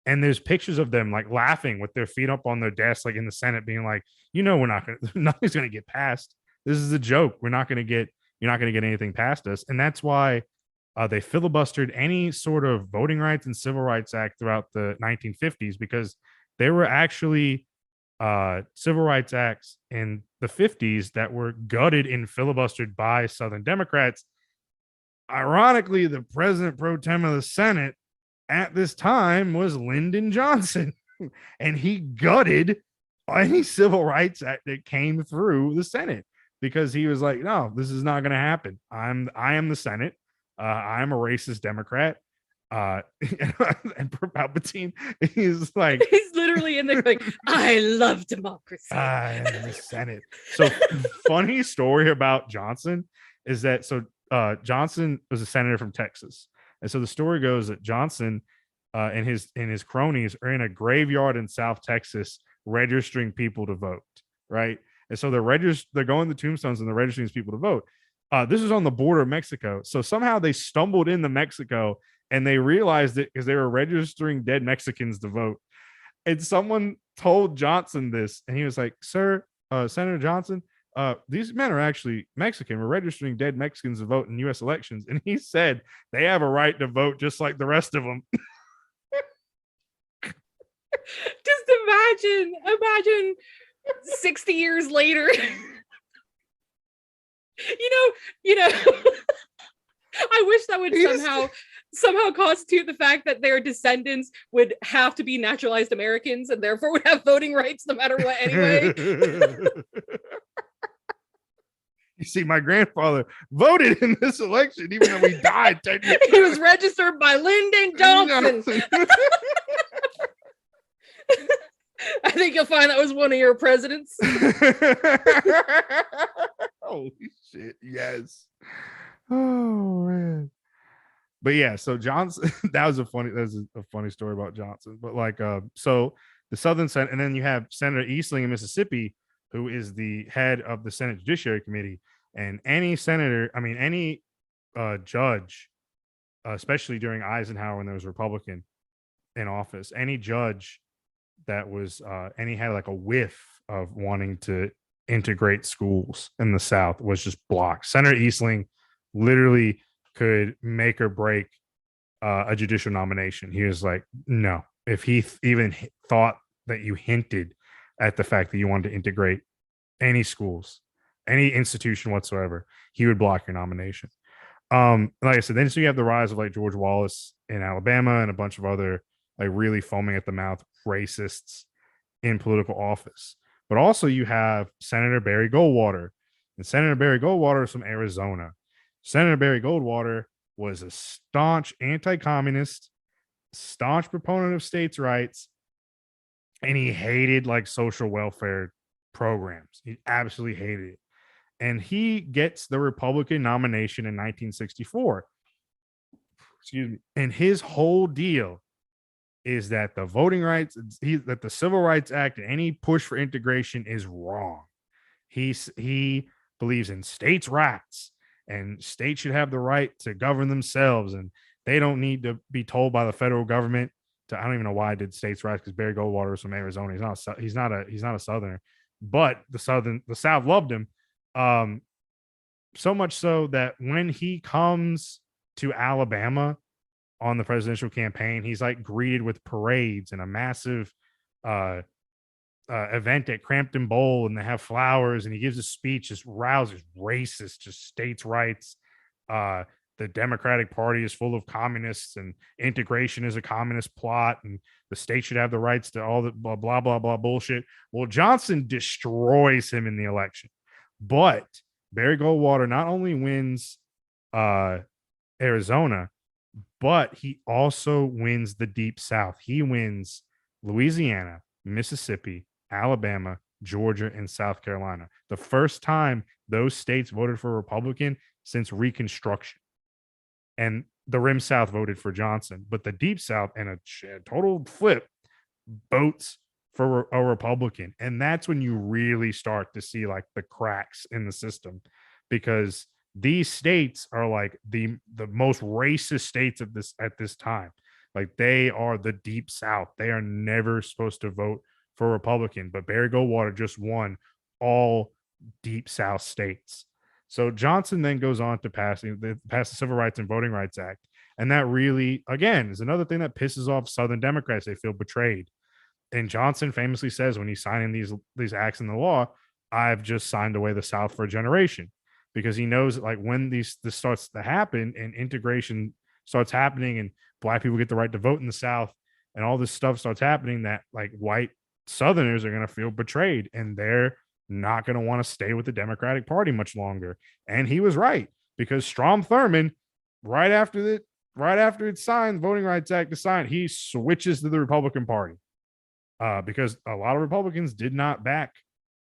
Speaker 3: And there's pictures of them like laughing with their feet up on their desk, like in the Senate, being like, you know, nothing's going to get passed. This is a joke. You're not going to get anything past us. And that's why they filibustered any sort of Voting Rights and Civil Rights Act throughout the 1950s, because there were actually civil rights acts in the 50s that were gutted and filibustered by Southern Democrats. Ironically, the president pro tem of the Senate at this time was Lyndon Johnson, and he gutted any civil rights act that came through the Senate, because he was like, no, this is not going to happen. I am the Senate. I am a racist Democrat. And Palpatine is like,
Speaker 4: He's literally in there like, I love democracy.
Speaker 3: I am the Senate. So funny story about Johnson is that Johnson was a senator from Texas. And so the story goes that Johnson and his cronies are in a graveyard in South Texas registering people to vote, right? And so they're going to tombstones and they're registering these people to vote. This is on the border of Mexico. So somehow they stumbled into Mexico and they realized it because they were registering dead Mexicans to vote. And someone told Johnson this, and he was like, "Sir, Senator Johnson, these men are actually Mexican. We're registering dead Mexicans to vote in U.S. elections." And he said they have a right to vote just like the rest of them.
Speaker 4: Just imagine 60 years later. you know, I wish that would somehow constitute the fact that their descendants would have to be naturalized Americans and therefore would have voting rights no matter what anyway.
Speaker 3: You see, my grandfather voted in this election, even though he died 10 years
Speaker 4: He was registered by Lyndon Johnson. I think you'll find that was one of your presidents.
Speaker 3: Holy shit, yes. Oh man. But yeah, so Johnson, that's a funny story about Johnson. But like so the Southern Senate, and then you have Senator Eastling in Mississippi, who is the head of the Senate Judiciary Committee. And any senator, I mean any judge, especially during Eisenhower when there was a Republican in office, any judge that was and he had like a whiff of wanting to integrate schools in the South was just blocked. Senator Eastling literally could make or break a judicial nomination. He was like, no, if he even thought that you hinted at the fact that you wanted to integrate any schools, any institution whatsoever, he would block your nomination. Like I said, then so you have the rise of like George Wallace in Alabama and a bunch of other like really foaming at the mouth racists in political office. But also you have Senator Barry Goldwater. And Senator Barry Goldwater is from Arizona. Senator Barry Goldwater was a staunch anti-communist, staunch proponent of states' rights, and he hated like social welfare programs. He absolutely hated it. And he gets the Republican nomination in 1964. Excuse me. And his whole deal is that the voting rights, that the Civil Rights Act and any push for integration is wrong. He believes in states' rights, and states should have the right to govern themselves, and they don't need to be told by the federal government to. I don't even know why I did states' rights, because Barry Goldwater is from Arizona. He's not a Southerner, but the South loved him. So much so that when he comes to Alabama on the presidential campaign, he's like greeted with parades and a massive event at Crampton Bowl, and they have flowers, and he gives a speech just rouses racist, just states' rights. The Democratic Party is full of communists, and integration is a communist plot, and the state should have the rights to all the blah blah blah blah bullshit. Well, Johnson destroys him in the election, but Barry Goldwater not only wins Arizona, but he also wins the Deep South. He wins Louisiana, Mississippi, Alabama, Georgia, and South Carolina. The first time those states voted for a Republican since Reconstruction. And the Rim South voted for Johnson, but the Deep South, and a total flip, votes for a Republican. And that's when you really start to see like the cracks in the system, because these states are like the most racist states of this at this time. Like they are the Deep South. They are never supposed to vote for Republican, but Barry Goldwater just won all Deep South states. So Johnson then goes on to pass the Civil Rights and Voting Rights Act. And that really, again, is another thing that pisses off Southern Democrats. They feel betrayed. And Johnson famously says when he's signing these acts in the law, I've just signed away the South for a generation, because he knows that like when this starts to happen and integration starts happening and Black people get the right to vote in the South and all this stuff starts happening, that like white Southerners are going to feel betrayed, and they're not going to want to stay with the Democratic Party much longer. And he was right, because Strom Thurmond, right after it signed, Voting Rights Act is signed, he switches to the Republican Party because a lot of Republicans did not back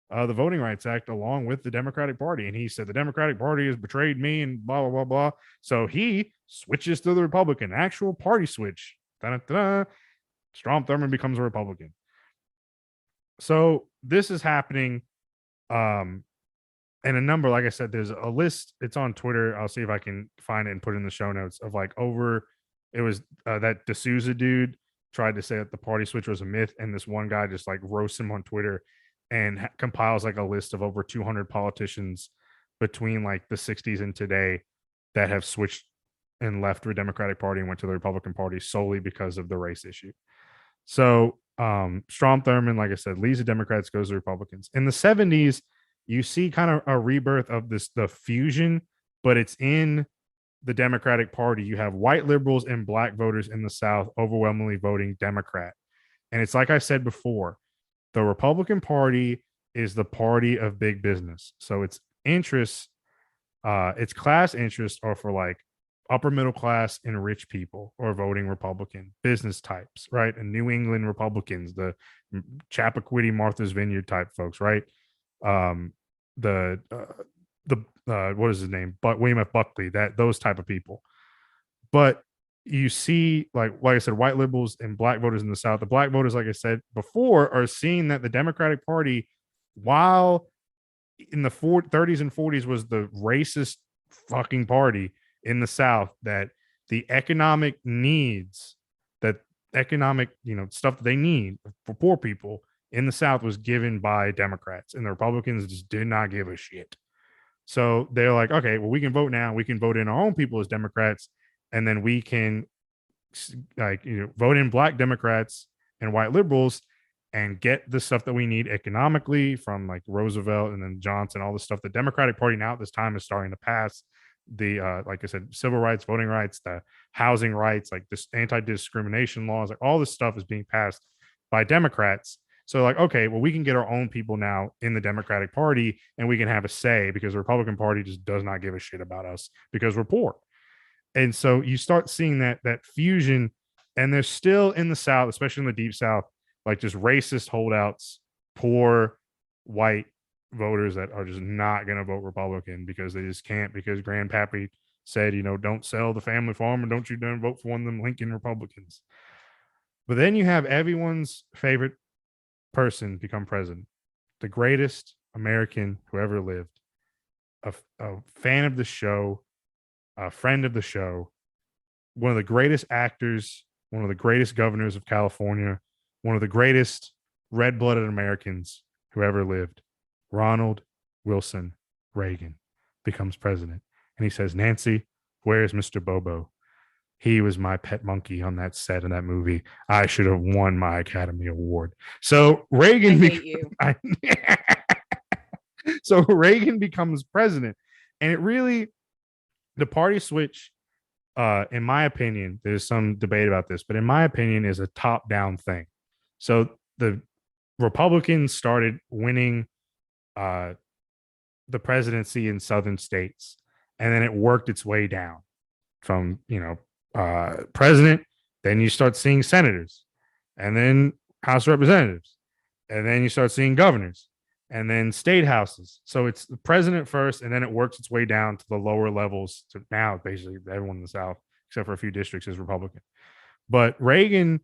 Speaker 3: the Voting Rights Act along with the Democratic Party. And he said, the Democratic Party has betrayed me and blah, blah, blah, blah. So he switches to the Republican, actual party switch. Da-da-da-da. Strom Thurmond becomes a Republican. So this is happening. And a number, like I said, there's a list. It's on Twitter. I'll see if I can find it and put it in the show notes of like it was that D'Souza dude tried to say that the party switch was a myth, and this one guy just like roasts him on Twitter and compiles like a list of over 200 politicians between like the 60s and today that have switched and left the Democratic Party and went to the Republican Party solely because of the race issue. So Strom Thurmond, like I said, leaves the Democrats, goes to Republicans. In the 70s, you see kind of a rebirth of the fusion, but it's in the Democratic Party. You have white liberals and black voters in the South overwhelmingly voting Democrat. And it's like I said before, the Republican Party is the party of big business. So its interests, its class interests are for like upper middle class and rich people or voting Republican, business types, right? And New England Republicans, the Chappaquiddy, Martha's Vineyard type folks, right? The what is his name? But William F. Buckley, those type of people. But you see, like I said, white liberals and black voters in the South. The black voters, like I said before, are seeing that the Democratic Party, while in the 30s and 40s was the racist fucking party in the South, that the economic needs, that economic, stuff that they need for poor people in the South was given by Democrats, and the Republicans just did not give a shit. So they're like, okay, well, we can vote now. We can vote in our own people as Democrats, and then we can vote in black Democrats and white liberals and get the stuff that we need economically from like Roosevelt and then Johnson, all the stuff the Democratic Party now at this time is starting to pass. The like I said, civil rights, voting rights, the housing rights, like this anti-discrimination laws, like all this stuff is being passed by Democrats. So like, okay, well, we can get our own people now in the Democratic Party and we can have a say, because the Republican Party just does not give a shit about us because we're poor. And so you start seeing that fusion, and there's still in the South, especially in the deep South, like just racist holdouts, poor white voters that are just not going to vote Republican because they just can't, because Grandpappy said, don't sell the family farm and don't you dare vote for one of them Lincoln Republicans. But then you have everyone's favorite person become president, the greatest American who ever lived, a fan of the show, a friend of the show, one of the greatest actors, one of the greatest governors of California, one of the greatest red-blooded Americans who ever lived, Ronald Wilson Reagan, becomes president. And he says, Nancy, where's Mr. Bobo? He was my pet monkey on that set of that movie. I should have won my Academy Award. So Reagan, so Reagan becomes president, and it really, the party switch, in my opinion, there's some debate about this, but in my opinion, is a top-down thing. So the Republicans started winning the presidency in southern states, and then it worked its way down from president. Then you start seeing senators, and then House of Representatives, and then you start seeing governors, and then state houses. So it's the president first, and then it works its way down to the lower levels. To now, basically, everyone in the South, except for a few districts, is Republican. But Reagan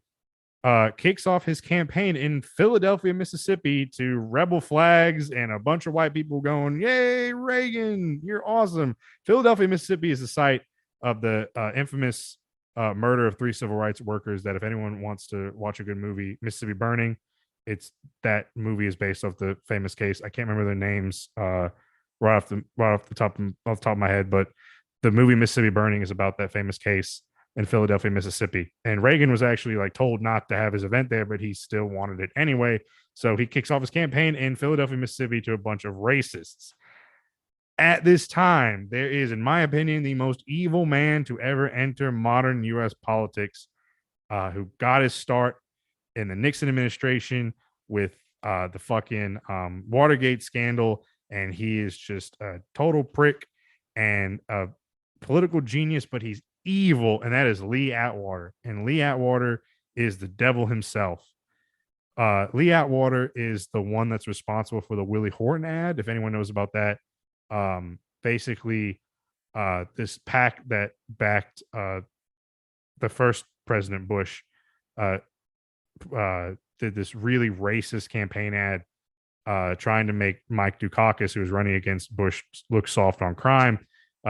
Speaker 3: kicks off his campaign in Philadelphia, Mississippi, to rebel flags and a bunch of white people going, "Yay, Reagan! You're awesome!" Philadelphia, Mississippi is the site of the infamous murder of 3 civil rights workers. That if anyone wants to watch a good movie, Mississippi Burning, that movie is based off the famous case. I can't remember their names right off the top of my head, but the movie Mississippi Burning is about that famous case in Philadelphia, Mississippi. And Reagan was actually like told not to have his event there, but he still wanted it anyway. So he kicks off his campaign in Philadelphia, Mississippi, to a bunch of racists. At this time, there is, in my opinion, the most evil man to ever enter modern U.S. politics, who got his start in the Nixon administration with the fucking Watergate scandal. And he is just a total prick and a political genius, but he's evil, and that is Lee Atwater. And Lee Atwater is the devil himself. Lee Atwater is the one that's responsible for the Willie Horton ad, if anyone knows about that. Basically, this PAC that backed the first President Bush did this really racist campaign ad trying to make Mike Dukakis, who was running against Bush, look soft on crime.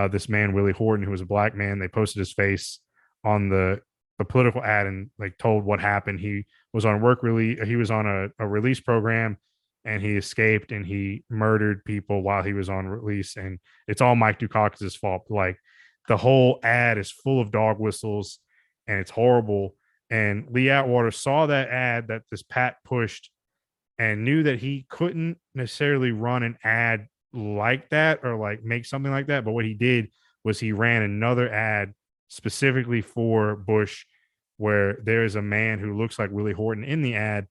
Speaker 3: This man, Willie Horton, who was a black man, they posted his face on the the political ad and like told what happened. He was on work release. He was on a release program, and he escaped and he murdered people while he was on release. And it's all Mike Dukakis' fault. Like the whole ad is full of dog whistles, and it's horrible. And Lee Atwater saw that ad that this Pat pushed and knew that he couldn't necessarily run an ad like that or like make something like that. But what he did was he ran another ad specifically for Bush, where there is a man who looks like Willie Horton in the ad,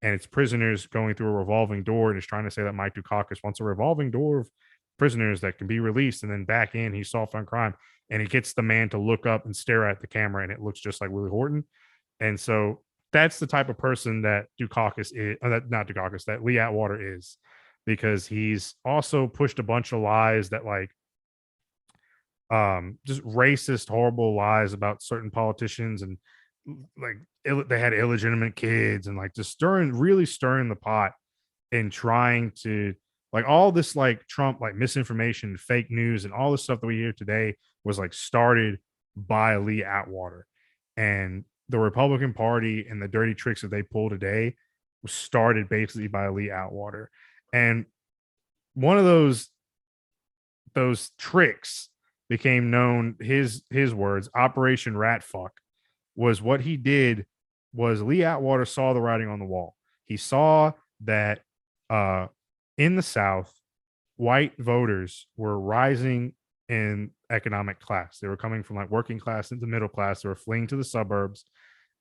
Speaker 3: and it's prisoners going through a revolving door, and is trying to say that Mike Dukakis wants a revolving door of prisoners that can be released and then back in. He's soft on crime, and he gets the man to look up and stare at the camera, and it looks just like Willie Horton. And so that's the type of person that Dukakis is, not Dukakis, that Lee Atwater is, because he's also pushed a bunch of lies that like just racist, horrible lies about certain politicians, and like they had illegitimate kids, and like just really stirring the pot and trying to like all this like Trump like misinformation, fake news, and all this stuff that we hear today was like started by Lee Atwater. And the Republican Party and the dirty tricks that they pull today was started basically by Lee Atwater. And one of those tricks became known, his words, Operation Rat Fuck, was what he did was Lee Atwater saw the writing on the wall. He saw that in the South, white voters were rising in economic class. They were coming from like working class into middle class. They were fleeing to the suburbs,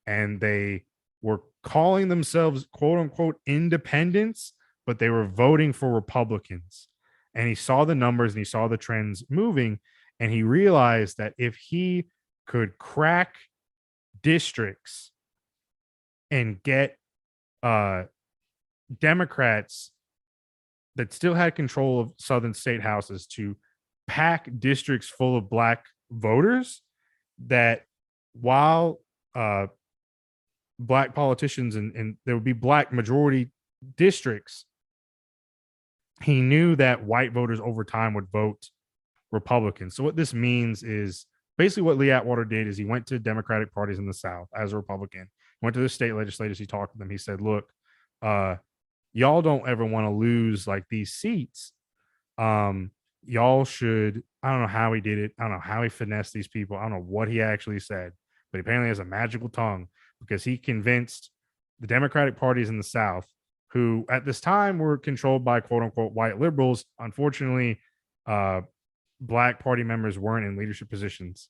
Speaker 3: and they were calling themselves quote unquote independents, but they were voting for Republicans. And he saw the numbers and he saw the trends moving, and he realized that if he could crack districts and get Democrats that still had control of southern state houses to pack districts full of black voters, that while black politicians and there would be black majority districts, he knew that white voters over time would vote Republican. So what this means is basically what Lee Atwater did is he went to Democratic parties in the South as a Republican, went to the state legislators, he talked to them. He said, look, y'all don't ever want to lose like these seats. Y'all should, I don't know how he did it. I don't know how he finessed these people. I don't know what he actually said, but apparently has a magical tongue, because he convinced the Democratic parties in the South, who at this time were controlled by quote unquote white liberals. Unfortunately, black party members weren't in leadership positions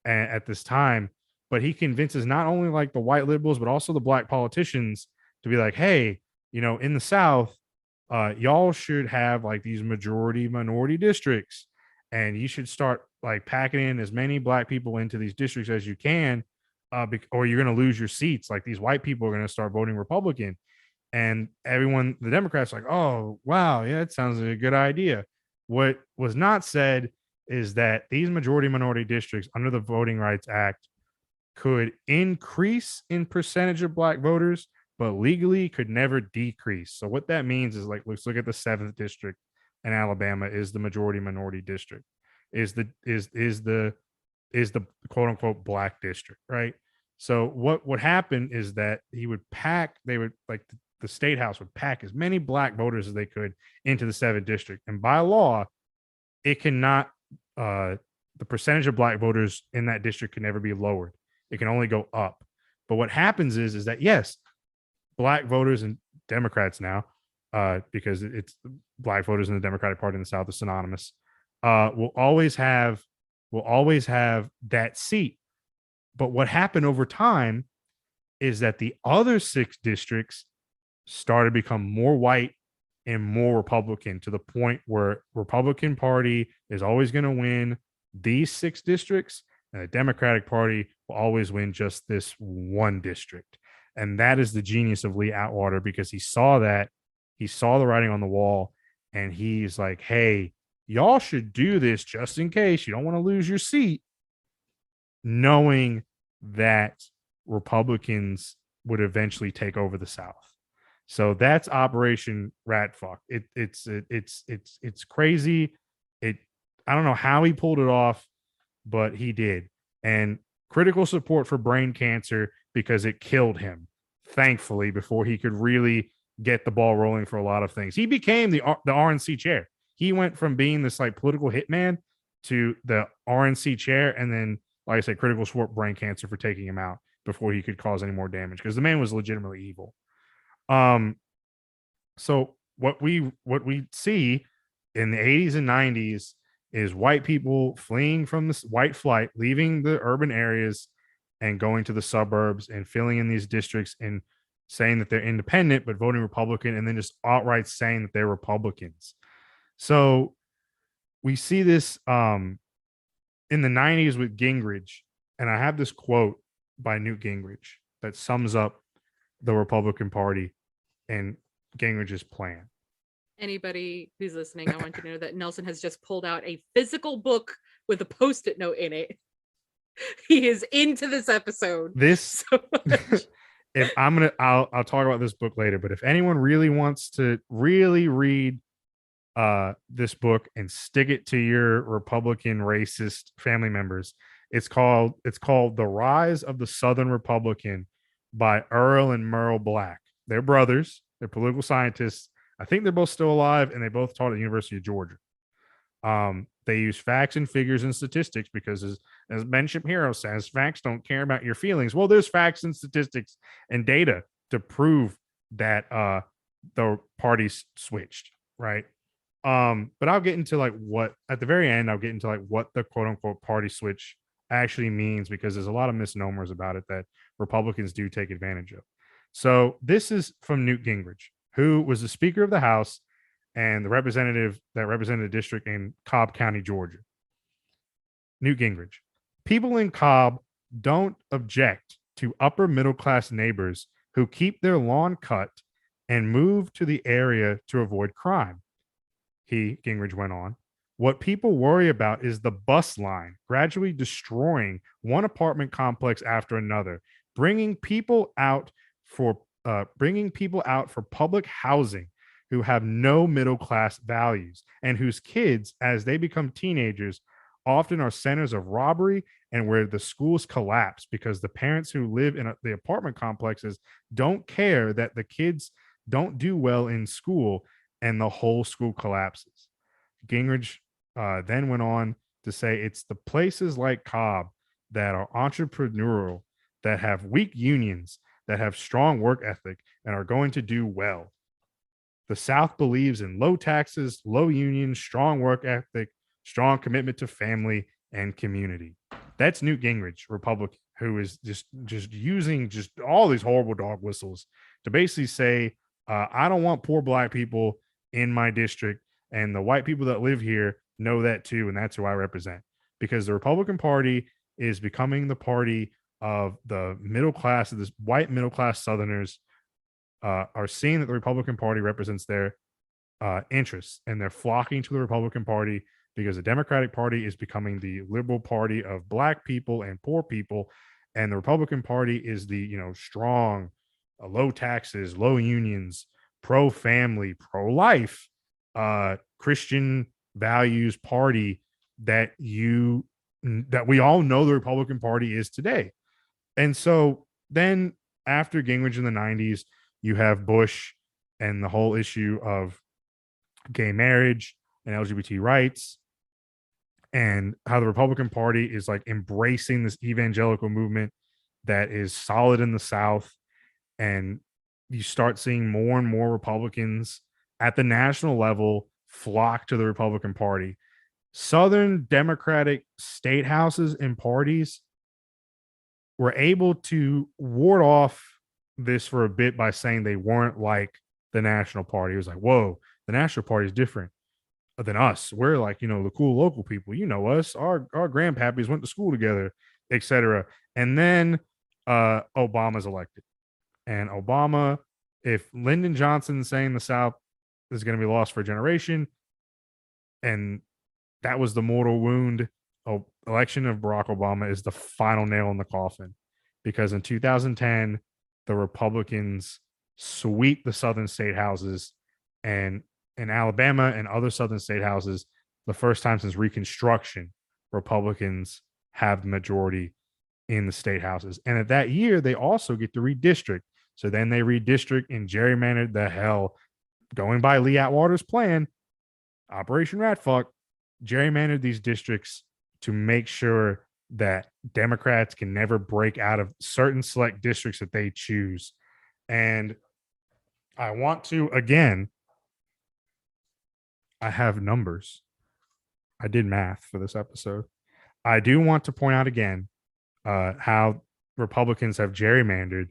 Speaker 3: at this time, but he convinces not only like the white liberals, but also the black politicians to be like, hey, you know, in the South, y'all should have like these majority minority districts, and you should start like packing in as many black people into these districts as you can, or you're going to lose your seats. Like these white people are going to start voting Republican. And everyone, the Democrats, like, oh, wow, yeah, it sounds like a good idea. What was not said is that these majority minority districts under the Voting Rights Act could increase in percentage of black voters, but legally could never decrease. So what that means is like, let's look at the 7th district in Alabama is the majority minority district, is the quote unquote black district, right? So what would happen is that they would like the state house would pack as many black voters as they could into the 7th district. And by law, it cannot, the percentage of black voters in that district can never be lowered. It can only go up. But what happens is that, yes, black voters and Democrats now, because it's black voters in the Democratic Party in the South is synonymous, will always have that seat. But what happened over time is that the other 6 districts started to become more white and more Republican, to the point where Republican Party is always going to win these 6 districts, and the Democratic Party will always win just this one district. And that is the genius of Lee Atwater, because he saw the writing on the wall, and he's like, hey, y'all should do this just in case you don't want to lose your seat, knowing that Republicans would eventually take over the South. So that's Operation Rat Fuck. It's crazy. I don't know how he pulled it off, but he did. And critical support for brain cancer because it killed him, thankfully, before he could really get the ball rolling for a lot of things. He became the RNC chair. He went from being this like political hitman to the RNC chair, and then, like I said, critical support brain cancer for taking him out before he could cause any more damage because the man was legitimately evil. So what we see in the 80s and 90s is white people fleeing from this white flight, leaving the urban areas and going to the suburbs and filling in these districts and saying that they're independent but voting Republican, and then just outright saying that they're Republicans. So we see this in the 90s with Gingrich, and I have this quote by Newt Gingrich that sums up the Republican Party and Gingrich's plan.
Speaker 4: Anybody who's listening, I want you to know that Nelson has just pulled out a physical book with a post-it note in it. He is into this episode.
Speaker 3: This
Speaker 4: so much.
Speaker 3: if I'll talk about this book later, but if anyone really wants to really read this book and stick it to your Republican racist family members, it's called The Rise of the Southern Republican by Earl and Merle Black. They're brothers, they're political scientists. I think they're both still alive, and they both taught at the University of Georgia. They use facts and figures and statistics because, as Ben Shapiro says, facts don't care about your feelings. Well, there's facts and statistics and data to prove that the parties switched, right? But I'll get into like what at the very end, I'll get into like what the quote unquote party switch actually means, because there's a lot of misnomers about it that Republicans do take advantage of. So this is from Newt Gingrich, who was the Speaker of the House and the representative that represented a district in Cobb County, Georgia. Newt Gingrich. People in Cobb don't object to upper middle class neighbors who keep their lawn cut and move to the area to avoid crime. Gingrich went on. What people worry about is the bus line gradually destroying one apartment complex after another, bringing people out for public housing who have no middle class values and whose kids, as they become teenagers, often are centers of robbery and where the schools collapse because the parents who live in the apartment complexes don't care that the kids don't do well in school and the whole school collapses. Gingrich then went on to say it's the places like Cobb that are entrepreneurial, that have weak unions, that have strong work ethic and are going to do well. The South believes in low taxes, low unions, strong work ethic, strong commitment to family and community. That's Newt Gingrich, Republican, who is just using just all these horrible dog whistles to basically say, I don't want poor black people in my district, and the white people that live here know that too, and that's who I represent. Because the Republican Party is becoming the party of the middle class, of this white middle class Southerners are seeing that the Republican Party represents their interests, and they're flocking to the Republican Party because the Democratic Party is becoming the liberal party of black people and poor people, and the Republican Party is the strong, low taxes, low unions, pro family, pro life, Christian values party that we all know the Republican Party is today. And so then after Gingrich in the 90s, you have Bush and the whole issue of gay marriage and LGBT rights, and how the Republican Party is like embracing this evangelical movement that is solid in the South. And you start seeing more and more Republicans at the national level flock to the Republican Party. Southern Democratic state houses and parties were able to ward off this for a bit by saying they weren't like the National Party. It was like, whoa, the National Party is different than us. We're like, the cool local people. Us. Our grandpappies went to school together, etc. And then Obama's elected. And Obama, if Lyndon Johnson saying the South is going to be lost for a generation, and that was the mortal wound, election of Barack Obama is the final nail in the coffin, because in 2010 the Republicans sweep the southern state houses, and in Alabama and other southern state houses, the first time since Reconstruction, Republicans have the majority in the state houses. And at that year, they also get to redistrict. So then they redistrict and gerrymandered the hell, going by Lee Atwater's plan, Operation Ratfuck, gerrymandered these districts to make sure that Democrats can never break out of certain select districts that they choose. And I want to, again, I have numbers. I did math for this episode. I do want to point out again how Republicans have gerrymandered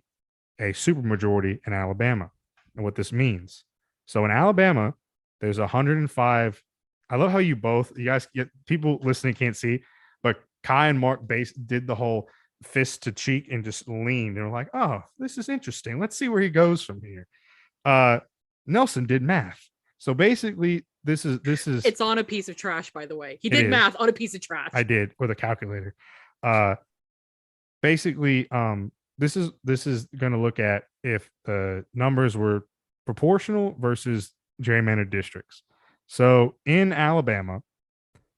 Speaker 3: a supermajority in Alabama and what this means. So in Alabama, there's 105. I love how you guys get, people listening can't see, but Kai and Mark did the whole fist to cheek and just leaned. They were like, oh, this is interesting. Let's see where he goes from here. Nelson did math. So basically, this is
Speaker 4: It's on a piece of trash, by the way. He
Speaker 3: It
Speaker 4: did
Speaker 3: is.
Speaker 4: math on a piece of trash.
Speaker 3: I did with a calculator. Basically, this is going to look at if the numbers were proportional versus gerrymandered districts. So in Alabama,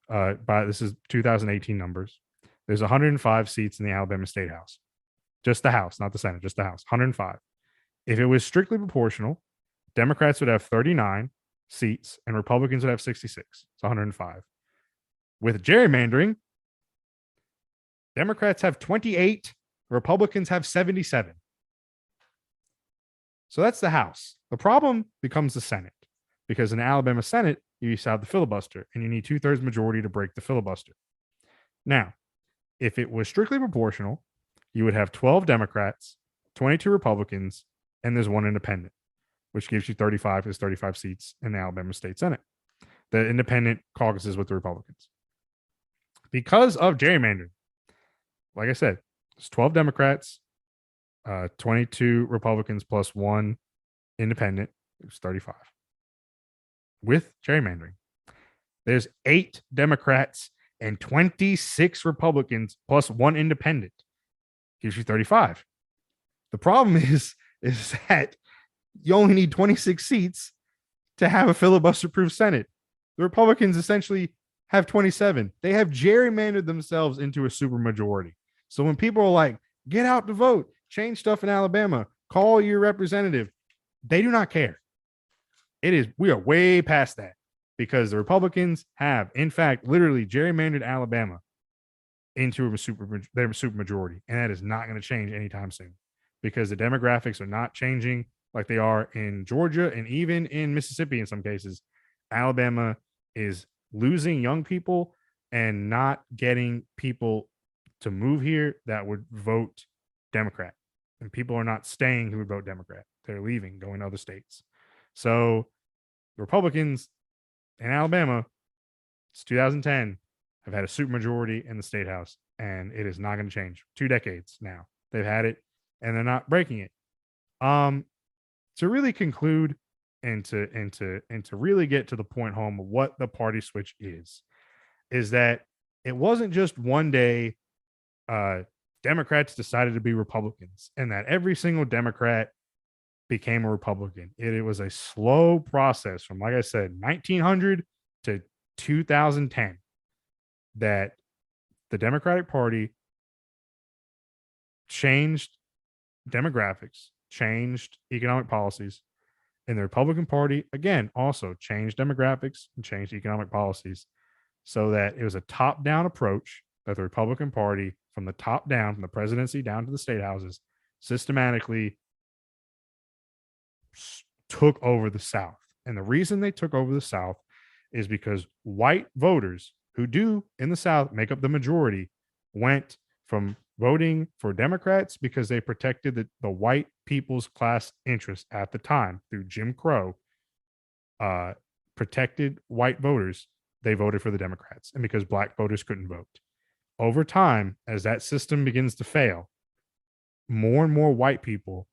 Speaker 3: this is 2018 numbers. There's 105 seats in the Alabama State House, just the House, not the Senate, just the House. 105. If it was strictly proportional, Democrats would have 39 seats and Republicans would have 66. It's 105. With gerrymandering, Democrats have 28, Republicans have 77. So that's the House. The problem becomes the Senate, because in the Alabama Senate, you used to have the filibuster, and you need 2/3 majority to break the filibuster. Now, if it was strictly proportional, you would have 12 Democrats, 22 Republicans, and there's one independent, which gives you 35. There's 35 seats in the Alabama State Senate. The independent caucuses with the Republicans. Because of gerrymandering, like I said, it's 12 Democrats, 22 Republicans plus one independent. It's 35. With gerrymandering, there's 8 Democrats and 26 Republicans plus one independent. Gives you 35. The problem is that you only need 26 seats to have a filibuster-proof Senate. The Republicans essentially have 27. They have gerrymandered themselves into a supermajority. So when people are like, get out to vote, change stuff in Alabama, call your representative, they do not care. We are way past that, because the Republicans have, in fact, literally gerrymandered Alabama into their supermajority. And that is not going to change anytime soon, because the demographics are not changing like they are in Georgia and even in Mississippi in some cases. Alabama is losing young people and not getting people to move here that would vote Democrat. And people are not staying who would vote Democrat. They're leaving, going to other states. So the Republicans in Alabama, it's 2010, have had a supermajority in the state house, and it is not going to change. 2 decades now they've had it, and they're not breaking it. To really conclude and to really get to the point home of what the party switch is that it wasn't just one day Democrats decided to be Republicans and that every single Democrat became a Republican. It was a slow process from, like I said, 1900 to 2010 that the Democratic Party changed demographics, changed economic policies, and the Republican Party, again, also changed demographics and changed economic policies, so that it was a top-down approach that the Republican Party, from the top down, from the presidency down to the state houses, systematically took over the South. And the reason they took over the South is because white voters, who do in the South make up the majority, went from voting for Democrats because they protected the white people's class interest at the time through Jim Crow, protected white voters. They voted for the Democrats, and because black voters couldn't vote. Over time, as that system begins to fail, more and more white people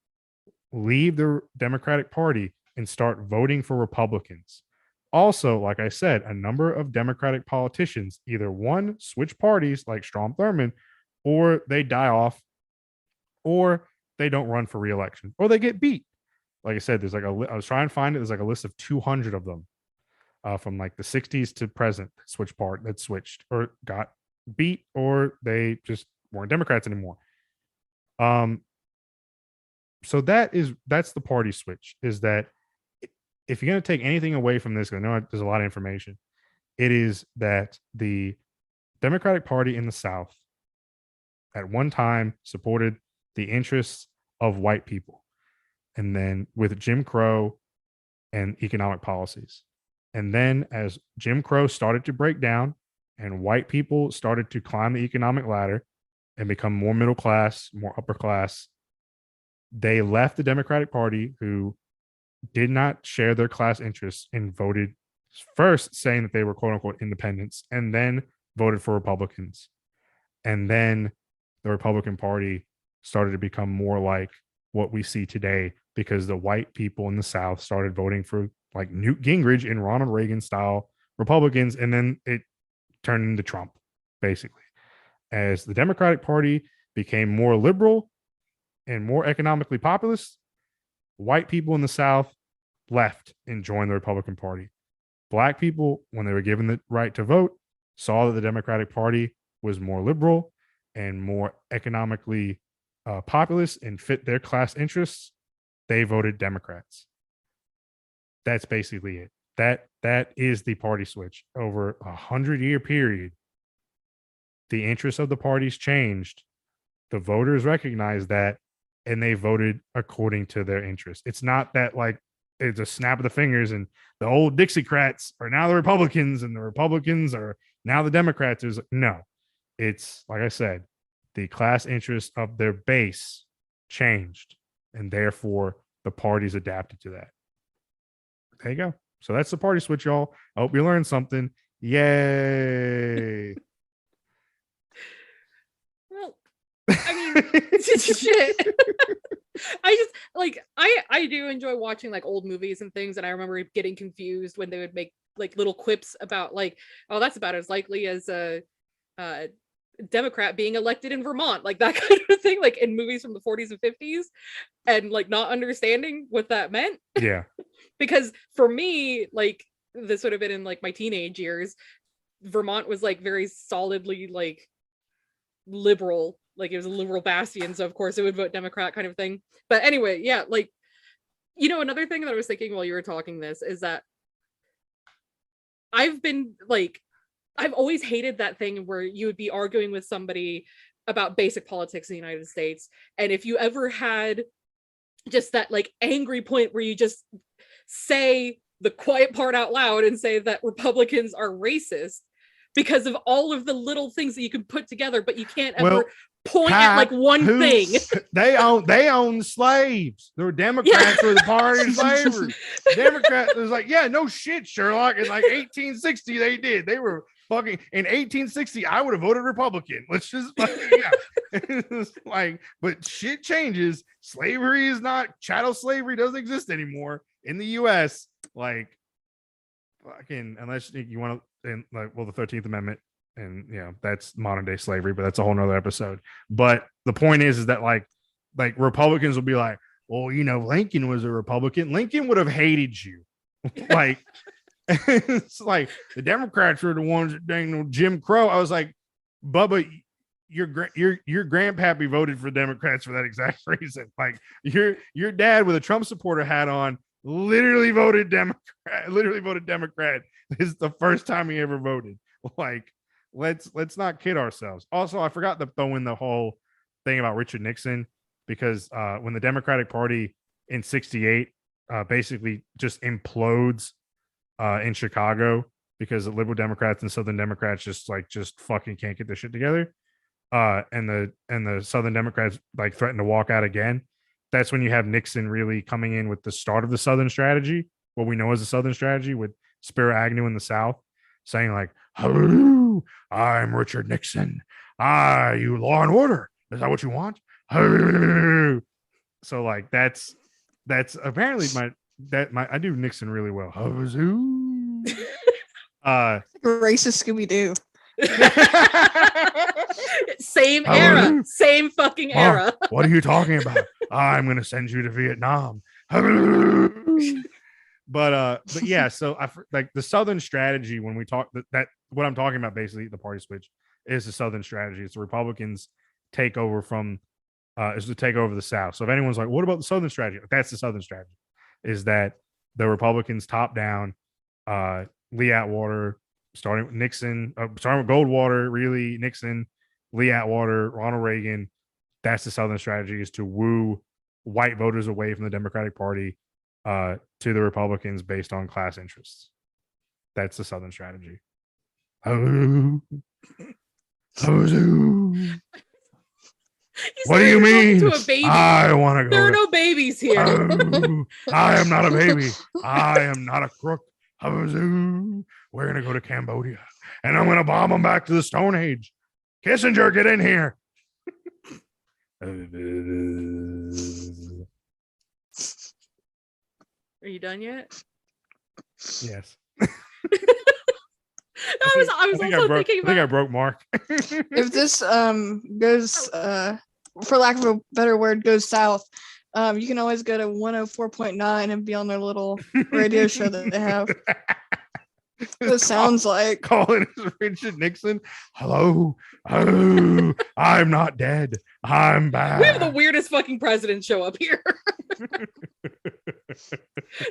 Speaker 3: leave the Democratic Party and start voting for Republicans. Also, like I said, a number of Democratic politicians either one, switch parties like Strom Thurmond, or they die off, or they don't run for re-election, or they get beat. Like I said, there's like I was trying to find it. There's like a list of 200 of them from like the 60s to present that switched or got beat, or they just weren't Democrats anymore. So that's the party switch. Is that if you're going to take anything away from this, 'cause I know there's a lot of information, it is that the Democratic Party in the South at one time supported the interests of white people, and then with Jim Crow and economic policies. And then as Jim Crow started to break down and white people started to climb the economic ladder and become more middle class, more upper class, they left the Democratic Party, who did not share their class interests, and voted first saying that they were quote unquote independents, and then voted for Republicans. And then the Republican Party started to become more like what we see today, because the white people in the South started voting for like Newt Gingrich and Ronald Reagan style Republicans. And then it turned into Trump, basically, as the Democratic Party became more liberal and more economically populist. White people in the South left and joined the Republican Party. Black people, when they were given the right to vote, saw that the Democratic Party was more liberal and more economically populist and fit their class interests. They voted Democrats. That's basically it. That is the party switch. Over 100-year period, the interests of the parties changed. The voters recognized that, and they voted according to their interests. It's not that like it's a snap of the fingers and the old Dixiecrats are now the Republicans and the Republicans are now the Democrats. No, it's like I said, the class interests of their base changed, and therefore the parties adapted to that. There you go. So that's the party switch, y'all. I hope you learned something. Yay.
Speaker 4: Well, I mean, shit. I just like I do enjoy watching like old movies and things, and I remember getting confused when they would make like little quips about like, oh, that's about as likely as a Democrat being elected in Vermont, like that kind of thing, like in movies from the 40s and 50s, and like not understanding what that meant.
Speaker 3: Yeah.
Speaker 4: Because for me, like this would have been in like my teenage years, Vermont was like very solidly like liberal, like it was a liberal bastion, so of course it would vote Democrat kind of thing. But anyway, yeah, like, you know, another thing that I was thinking while you were talking this is that I've always hated that thing where you would be arguing with somebody about basic politics in the United States, and if you ever had just that like angry point where you just say the quiet part out loud and say that Republicans are racist because of all of the little things that you can put together, but you can't ever point at like one thing.
Speaker 3: They own slaves. They were Democrats for the party of slavery. Democrats was like, yeah, no shit, Sherlock. In like 1860, they did. They were fucking in 1860. I would have voted Republican. Let's just yeah. It's like, but shit changes. Slavery is not, chattel slavery doesn't exist anymore in the U.S. Like, fucking, unless you want to, and like, well, the 13th Amendment, and you know, that's modern day slavery, but that's a whole nother episode. But the point is that like Republicans will be like, well, you know, Lincoln was a Republican. Lincoln would have hated you. Like, it's like the Democrats were the ones that dang Jim Crow. I was like, Bubba, your grandpappy voted for Democrats for that exact reason. Like your dad with a Trump supporter hat on literally voted Democrat. This is the first time he ever voted. Like, let's not kid ourselves. Also, I forgot to throw in the whole thing about Richard Nixon, because when the Democratic Party in '68 basically just implodes in Chicago because the liberal Democrats and Southern Democrats just fucking can't get their shit together, and the Southern Democrats like threaten to walk out again. That's when you have Nixon really coming in with the start of the Southern strategy, what we know as the Southern strategy, with Spiro Agnew in the South saying like, hello, I'm Richard Nixon. You law and order. Is that what you want? So like that's apparently I do Nixon really well.
Speaker 5: Racist Scooby Doo.
Speaker 4: Same era, same fucking era.
Speaker 3: What are you talking about? I'm gonna send you to Vietnam. But yeah, so I like the Southern strategy when we talk that what I'm talking about, basically the party switch is the Southern strategy. It's the Republicans take over from is to take over the South. So if anyone's like, what about the Southern strategy? That's the Southern strategy, is that the Republicans top down, Lee Atwater, starting with Nixon, starting with Goldwater, really Nixon, Lee Atwater, Ronald Reagan. That's the Southern strategy, is to woo white voters away from the Democratic Party to the Republicans based on class interests. That's the Southern strategy. Oh, what do you mean?
Speaker 4: To a baby.
Speaker 3: I want to go.
Speaker 4: There are no babies here.
Speaker 3: Oh, I am not a baby. I am not a crook. We're going to go to Cambodia and I'm going to bomb them back to the Stone Age. Kissinger, get in here.
Speaker 4: Are you done yet?
Speaker 3: Yes.
Speaker 4: I was also thinking
Speaker 3: I think I
Speaker 4: about
Speaker 3: broke Mark.
Speaker 5: If this goes for lack of a better word, goes south, you can always go to 104.9 and be on their little radio show that they have. It sounds like
Speaker 3: Calling Richard Nixon. Hello. Oh, I'm not dead. I'm back.
Speaker 4: we have the weirdest fucking president show up here.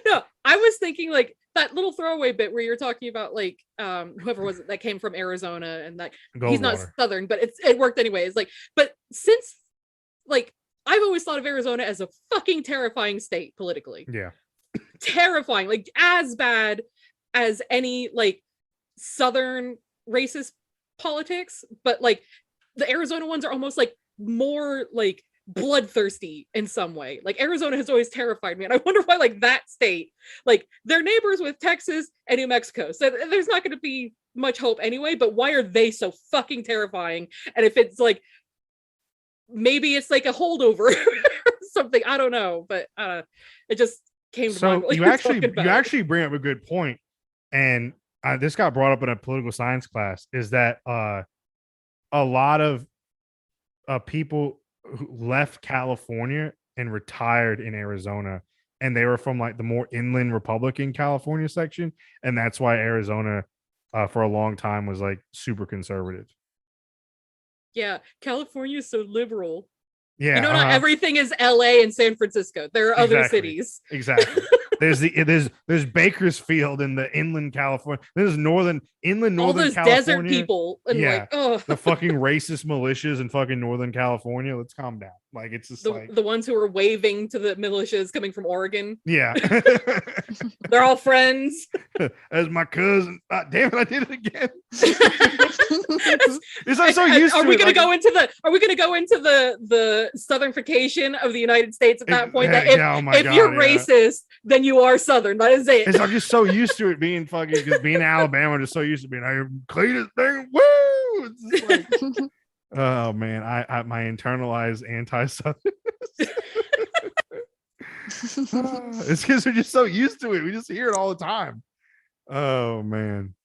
Speaker 4: No, I was thinking like that little throwaway bit where you're talking about like whoever was it that came from Arizona and that he's not
Speaker 3: Goldwater.
Speaker 4: Southern, but it worked anyways. Like, but since like I've always thought of Arizona as a fucking terrifying state politically.
Speaker 3: Yeah.
Speaker 4: Terrifying, like as bad as any like Southern racist politics, but like the Arizona ones are almost like more like bloodthirsty in some way. Like Arizona has always terrified me, and I wonder why like that state, like they're neighbors with Texas and New Mexico, so there's not going to be much hope anyway, but why are they so fucking terrifying? And if it's like maybe it's like a holdover or something, I don't know, but it just came to mind.
Speaker 3: So
Speaker 4: while
Speaker 3: you
Speaker 4: were
Speaker 3: actually
Speaker 4: talking about
Speaker 3: you
Speaker 4: it.
Speaker 3: actually bring up a good point, and this got brought up in a political science class, is that a lot of people who left California and retired in Arizona, and they were from like the more inland Republican California section, and that's why Arizona for a long time was like super conservative.
Speaker 4: Yeah, California is so liberal.
Speaker 3: Yeah,
Speaker 4: You know, not everything is LA and San Francisco. There are other
Speaker 3: Exactly.
Speaker 4: cities.
Speaker 3: exactly. There's Bakersfield in the inland California. There's northern
Speaker 4: All those
Speaker 3: California.
Speaker 4: desert people and
Speaker 3: Yeah.
Speaker 4: like, oh,
Speaker 3: The fucking racist militias in fucking Northern California. Let's calm down. Like it's just like
Speaker 4: the ones who are waving to the militias coming from Oregon.
Speaker 3: yeah.
Speaker 4: They're all friends.
Speaker 3: As my cousin. Damn it, I did it again. It's I'm so used
Speaker 4: Are
Speaker 3: to
Speaker 4: we
Speaker 3: it.
Speaker 4: gonna
Speaker 3: like,
Speaker 4: go into the southernification of the United States at that point? That
Speaker 3: yeah, oh my
Speaker 4: if you're
Speaker 3: God, yeah.
Speaker 4: racist, then you are Southern. That is it.
Speaker 3: I'm just so used to it being fucking because being in Alabama, just so used to being I clean this thing. Woo! It's just like, oh man, I my internalized anti-Southern. It's because we're just so used to it. We just hear it all the time. Oh man.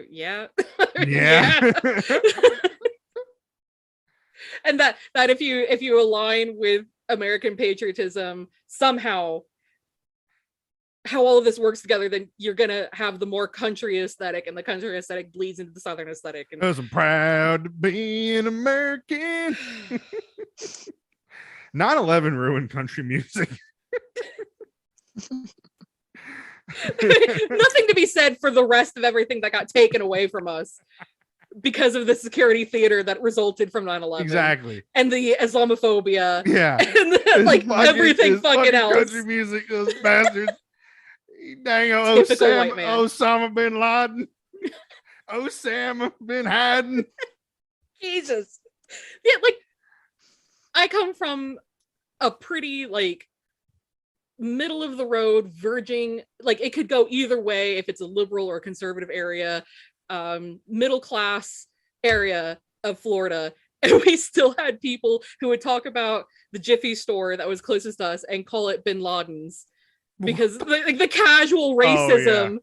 Speaker 4: Yeah.
Speaker 3: Yeah.
Speaker 4: And that if you align with American patriotism somehow, how all of this works together, then you're gonna have the more country aesthetic, and the country aesthetic bleeds into the Southern aesthetic. And
Speaker 3: Because I'm proud to be an American. 9/11 ruined country music.
Speaker 4: nothing to be said for the rest of everything that got taken away from us because of the security theater that resulted from 9/11.
Speaker 3: Exactly.
Speaker 4: And the Islamophobia.
Speaker 3: Yeah.
Speaker 4: And like everything
Speaker 3: this
Speaker 4: fucking else.
Speaker 3: Country music, those bastards. Dang,
Speaker 4: Typical white man.
Speaker 3: Osama bin Laden. Osama bin Laden.
Speaker 4: Jesus. Yeah, like I come from a pretty like middle of the road, verging, like it could go either way if it's a liberal or conservative area, middle class area of Florida. And we still had people who would talk about the Jiffy store that was closest to us and call it Bin Laden's because the casual racism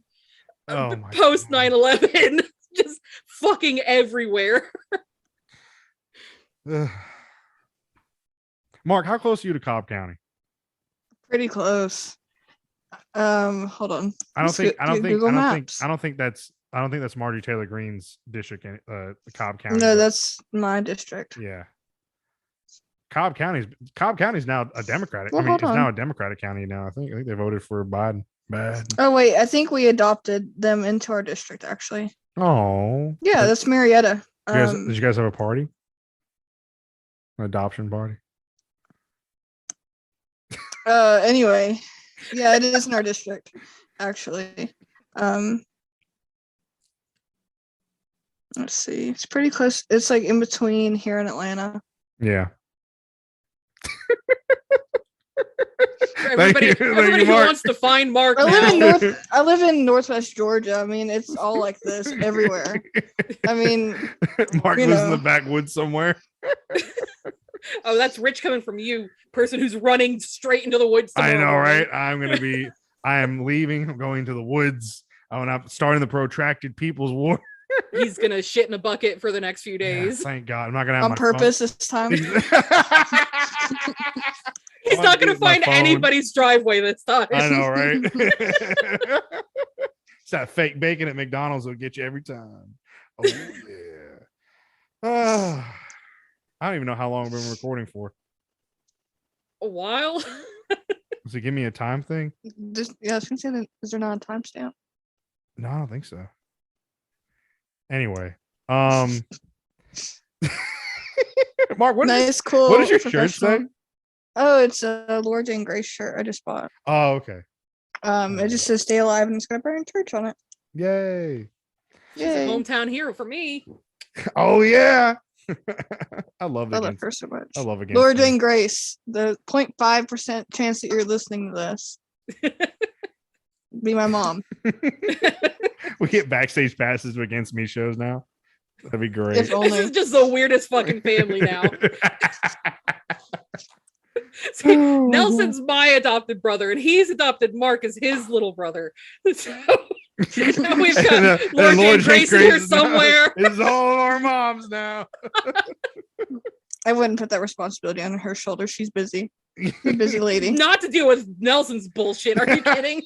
Speaker 3: Oh my
Speaker 4: post
Speaker 3: God.
Speaker 4: 9/11 just fucking everywhere.
Speaker 3: Ugh. Mark, how close are you to Cobb County?
Speaker 5: Pretty close. Hold on.
Speaker 3: I don't
Speaker 5: Let's
Speaker 3: think
Speaker 5: go- Google Maps.
Speaker 3: I don't think that's I don't think that's Marjorie Taylor Greene's district in Cobb County.
Speaker 5: No,
Speaker 3: but-
Speaker 5: that's my district.
Speaker 3: yeah. Cobb County's now a Democratic.
Speaker 5: Well,
Speaker 3: I mean,
Speaker 5: hold
Speaker 3: it's
Speaker 5: on.
Speaker 3: now a Democratic county now. I think they voted for Biden. Bad.
Speaker 5: Oh wait, I think we adopted them into our district actually.
Speaker 3: Oh.
Speaker 5: Yeah, that's Marietta.
Speaker 3: Did you guys have a party? An adoption party?
Speaker 5: Anyway, yeah, it is in our district, actually. Let's see. It's pretty close. It's like in between here and Atlanta.
Speaker 3: Yeah.
Speaker 4: Everybody,
Speaker 3: you. Thank you,
Speaker 4: everybody who
Speaker 3: Mark.
Speaker 4: wants to find Mark
Speaker 5: I live in
Speaker 4: now.
Speaker 5: I live in Northwest Georgia. I mean, it's all like this everywhere. I mean,
Speaker 3: Mark
Speaker 5: you
Speaker 3: lives in
Speaker 5: know.
Speaker 3: the backwoods somewhere.
Speaker 4: Oh, that's rich coming from you, person who's running straight into the woods.
Speaker 3: I
Speaker 4: tomorrow
Speaker 3: know,
Speaker 4: morning.
Speaker 3: right? I am leaving. I'm going to the woods. I'm starting the protracted People's War.
Speaker 4: He's gonna shit in a bucket for the next few
Speaker 3: Yeah,
Speaker 4: days.
Speaker 3: thank God. I'm not gonna have
Speaker 5: on
Speaker 3: my phone.
Speaker 5: purpose this time.
Speaker 4: He's
Speaker 3: I'm
Speaker 4: not
Speaker 3: gonna
Speaker 4: gonna
Speaker 3: use my
Speaker 4: find
Speaker 3: phone.
Speaker 4: anybody's driveway this time.
Speaker 3: I know, right? It's that fake bacon at McDonald's will get you every time. Oh yeah. I don't even know how long we've been recording for.
Speaker 4: A while.
Speaker 3: Does it give me a time thing?
Speaker 5: Yeah, I was gonna say that. Is there not a timestamp?
Speaker 3: No, I don't think so. Anyway, Mark,
Speaker 5: Nice, cool.
Speaker 3: what does your shirt
Speaker 5: professional.
Speaker 3: say?
Speaker 5: Oh, it's a Lord Jane Grace shirt I just bought.
Speaker 3: Oh, okay.
Speaker 5: It just says "Stay Alive" and it's got a burning church on it.
Speaker 3: Yay.
Speaker 4: She's a
Speaker 5: Yay!
Speaker 4: hometown hero for me.
Speaker 3: Oh yeah. I love
Speaker 5: I love
Speaker 3: against.
Speaker 5: her so much.
Speaker 3: I love against.
Speaker 5: Lord
Speaker 3: me.
Speaker 5: Jane Grace, the 0.5% chance that you're listening to this. Be my mom.
Speaker 3: We get backstage passes to against me shows now. That'd be great.
Speaker 5: If
Speaker 4: This
Speaker 5: only.
Speaker 4: is just the weirdest fucking family now. See,
Speaker 5: Oh,
Speaker 4: Nelson's my adopted brother, and he's adopted Mark as his little brother. So now we've got
Speaker 3: And
Speaker 4: Lord Jane
Speaker 3: Jane
Speaker 4: Grace in here
Speaker 3: is now-
Speaker 4: somewhere.
Speaker 3: It's all of our moms now.
Speaker 5: I wouldn't put that responsibility on her shoulders. She's busy. She's a busy lady.
Speaker 4: Not to deal with Nelson's bullshit. Are you kidding?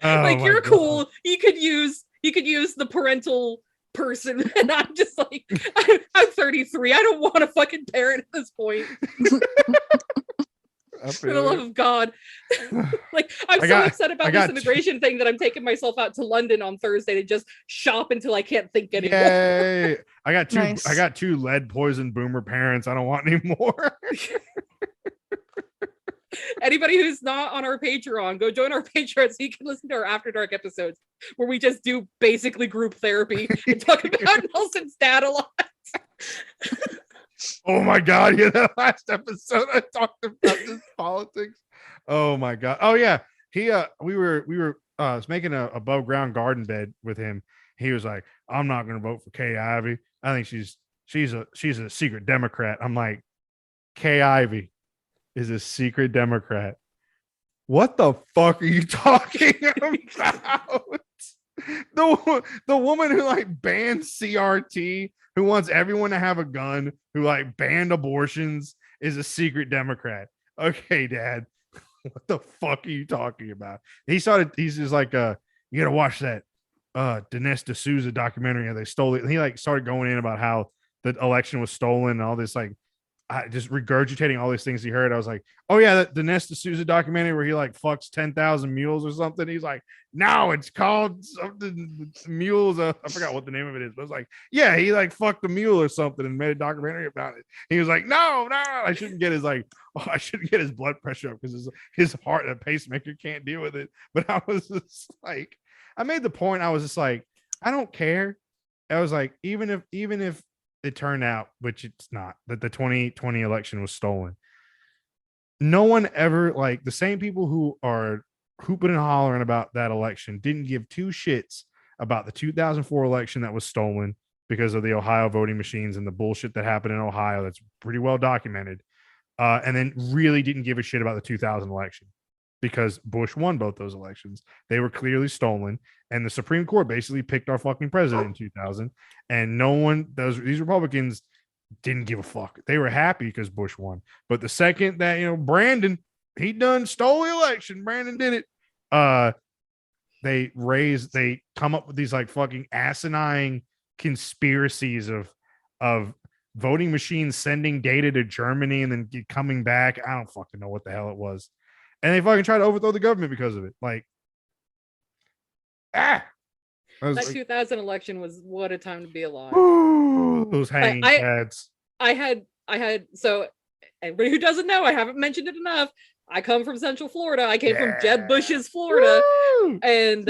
Speaker 3: Oh,
Speaker 4: Like
Speaker 3: my
Speaker 4: you're
Speaker 3: God.
Speaker 4: cool. You could use the parental person, and I'm just like I'm 33. I don't want a fucking parent at this point.
Speaker 3: I
Speaker 4: For the
Speaker 3: feel
Speaker 4: love
Speaker 3: it.
Speaker 4: of God. Like I'm
Speaker 3: I
Speaker 4: so
Speaker 3: got-
Speaker 4: upset
Speaker 3: I
Speaker 4: about
Speaker 3: got
Speaker 4: this immigration thing that I'm taking myself out to London on Thursday to just shop until I can't think anymore.
Speaker 3: Yay. I got two
Speaker 5: Nice.
Speaker 3: I got two lead poisoned boomer parents. I don't want any more.
Speaker 4: Anybody who's not on our Patreon, go join our Patreon so you can listen to our After Dark episodes where we just do basically group therapy and talk about Nelson's dad a lot.
Speaker 3: Oh my God. Yeah, that last episode I talked about this politics. Oh my God. Oh yeah. He we were making a above ground garden bed with him. He was like, I'm not gonna vote for Kay Ivey. I think she's a secret Democrat. I'm like, Kay Ivey is a secret Democrat. What the fuck are you talking about? The woman who like banned CRT, who wants everyone to have a gun, who like banned abortions, is a secret Democrat. Okay, Dad, what the fuck are you talking about? He's just like, you gotta watch that Dinesh D'Souza documentary. How they stole it. And he like started going in about how the election was stolen and all this, like, I just regurgitating all these things he heard. I was like, oh yeah, the Dinesh D'Souza documentary where he like fucks 10,000 mules or something. He's like, no, it's called something mules. I forgot what the name of it is, but it's like, yeah, he like fucked a mule or something and made a documentary about it. He was like, no, I shouldn't get his I shouldn't get his blood pressure up because his heart, the pacemaker, can't deal with it. But I was just like, I made the point. I was just like, I don't care. I was like, even if it turned out, which it's not, that the 2020 election was stolen. No one ever, like the same people who are hooping and hollering about that election didn't give two shits about the 2004 election that was stolen because of the Ohio voting machines and the bullshit that happened in Ohio. That's pretty well documented. And then really didn't give a shit about the 2000 election because Bush won both those elections. They were clearly stolen. And the Supreme Court basically picked our fucking president in 2000. And no one, these Republicans didn't give a fuck. They were happy because Bush won. But the second that, Brandon, he done stole the election. Brandon did it. they come up with these like fucking asinine conspiracies of voting machines sending data to Germany and then coming back. I don't fucking know what the hell it was. And they fucking try to overthrow the government because of it. Like, that
Speaker 4: That 2000 election was what a time to be alive.
Speaker 3: those hanging
Speaker 4: I-
Speaker 3: chads.
Speaker 4: I had so anybody who doesn't know, I haven't mentioned it enough. I come from Central Florida. I came from Jeb Bush's Florida,
Speaker 3: Woo!
Speaker 4: and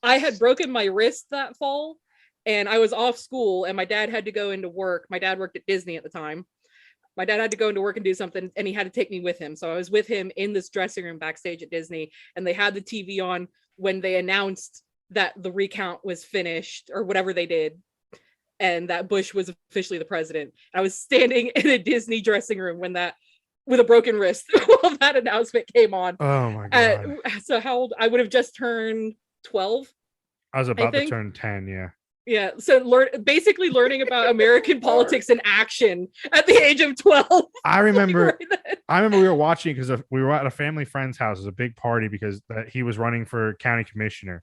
Speaker 4: I had broken my wrist that fall, and I was off school, and my dad had to go into work. My dad worked at Disney at the time. My dad had to go into work and do something, and he had to take me with him. So I was with him in this dressing room backstage at Disney, and they had the TV on when they announced that the recount was finished or whatever they did, and that Bush was officially the president. I was standing in a Disney dressing room when that, with a broken wrist, while that announcement came on.
Speaker 3: Oh my god.
Speaker 4: So how old? I would have just turned 12.
Speaker 3: I was about to
Speaker 4: think-
Speaker 3: turn 10, yeah.
Speaker 4: Yeah. So basically learning about American politics in action at the age of 12.
Speaker 3: I remember
Speaker 4: Right then.
Speaker 3: I remember we were watching because we were at a family friend's house. It was a big party because he was running for county commissioner.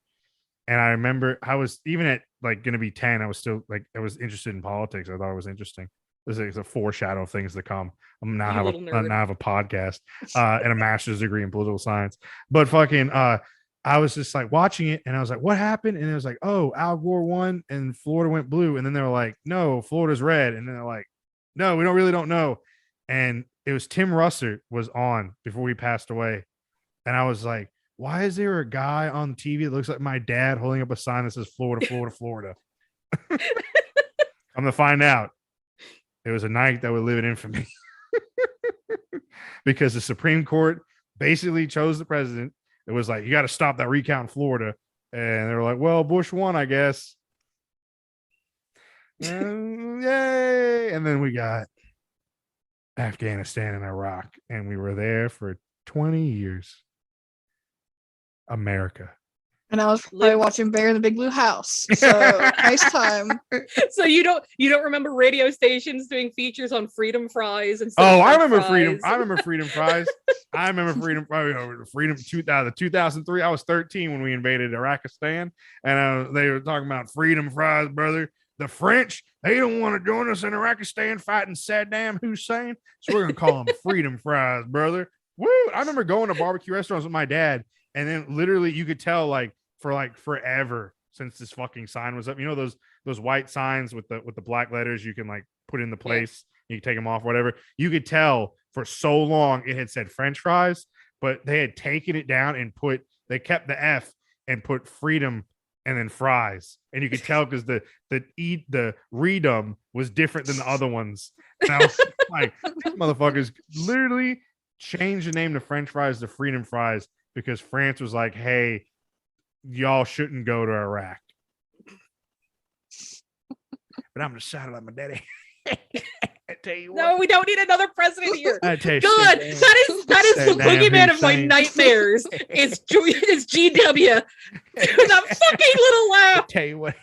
Speaker 3: And I remember I was even at like going to be 10. I was still like, I was interested in politics. I thought it was interesting. This is a foreshadow of things to come. I'm now
Speaker 4: You
Speaker 3: have
Speaker 4: little
Speaker 3: a
Speaker 4: nerd.
Speaker 3: now have a podcast and a master's degree in political science. But fucking I was just like watching it and I was like, what happened? And it was like, oh, Al Gore won and Florida went blue. And then they were like, no, Florida's red. And then they're like, no, we don't know. And it was Tim Russert was on before he passed away. And I was like, why is there a guy on TV that looks like my dad holding up a sign that says Florida, Florida, Florida? I'm gonna find out. It was a night that would live in infamy. Because the Supreme Court basically chose the president. It was like, you got to stop that recount in Florida. And they were like, well, Bush won, I guess. Yay. And then we got Afghanistan and Iraq. And we were there for 20 years. America.
Speaker 5: And I was probably watching Bear in the Big Blue House. So nice time.
Speaker 4: So you don't remember radio stations doing features on freedom fries and
Speaker 3: Oh, I
Speaker 4: French
Speaker 3: remember freedom.
Speaker 4: fries?
Speaker 3: I remember freedom fries. I remember freedom 2003. I was 13 when we invaded Iraqistan, and they were talking about freedom fries, brother. The French, they don't want to join us in Iraqistan fighting Saddam Hussein, so we're gonna call them freedom fries, brother. Woo! I remember going to barbecue restaurants with my dad, and then literally you could tell for forever since this fucking sign was up. You know those white signs with the black letters you can like put in the place. You can take them off, whatever. You could tell for so long it had said French fries, but they had taken it down and they kept the F and put freedom and then fries. And you could tell because the redum was different than the other ones. And I was like, these motherfuckers literally changed the name to French fries to freedom fries because France was like, hey, y'all shouldn't go to Iraq. But I'm gonna shout it like my daddy. I tell you
Speaker 4: No,
Speaker 3: what.
Speaker 4: we don't need another president here.
Speaker 3: I tell you,
Speaker 4: God,
Speaker 3: shit,
Speaker 4: that is the
Speaker 3: Saddam
Speaker 4: boogeyman of my
Speaker 3: Hussein.
Speaker 4: nightmares. It's GW. That fucking little
Speaker 3: I
Speaker 4: laugh.
Speaker 3: tell you what.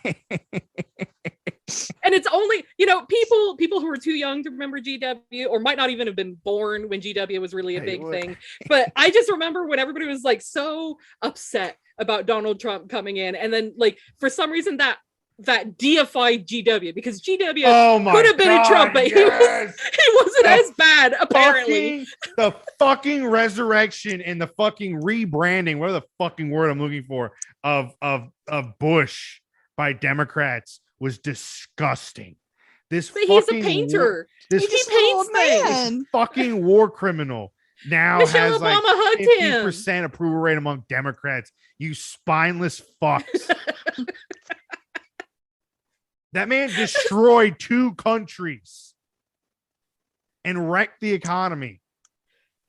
Speaker 4: And it's only, people who are too young to remember GW or might not even have been born when GW was really a
Speaker 3: Tell you
Speaker 4: big
Speaker 3: what.
Speaker 4: thing. But I just remember when everybody was like so upset about Donald Trump coming in. And then like for some reason that deified GW because GW
Speaker 3: Oh my
Speaker 4: could have been a Trump, but
Speaker 3: yes.
Speaker 4: he wasn't
Speaker 3: The
Speaker 4: as bad apparently.
Speaker 3: the fucking resurrection and the fucking rebranding, what the fucking word I'm looking for, of Bush by Democrats was disgusting. This
Speaker 4: But he's a
Speaker 3: fucking
Speaker 4: painter.
Speaker 3: this
Speaker 4: He
Speaker 5: He's an old
Speaker 4: paints things.
Speaker 5: man.
Speaker 3: fucking war criminal now
Speaker 4: Michelle
Speaker 3: has
Speaker 4: Obama
Speaker 3: like
Speaker 4: hugged him.
Speaker 3: 50% approval rate among Democrats. You spineless fucks. That man destroyed 2 countries and wrecked the economy.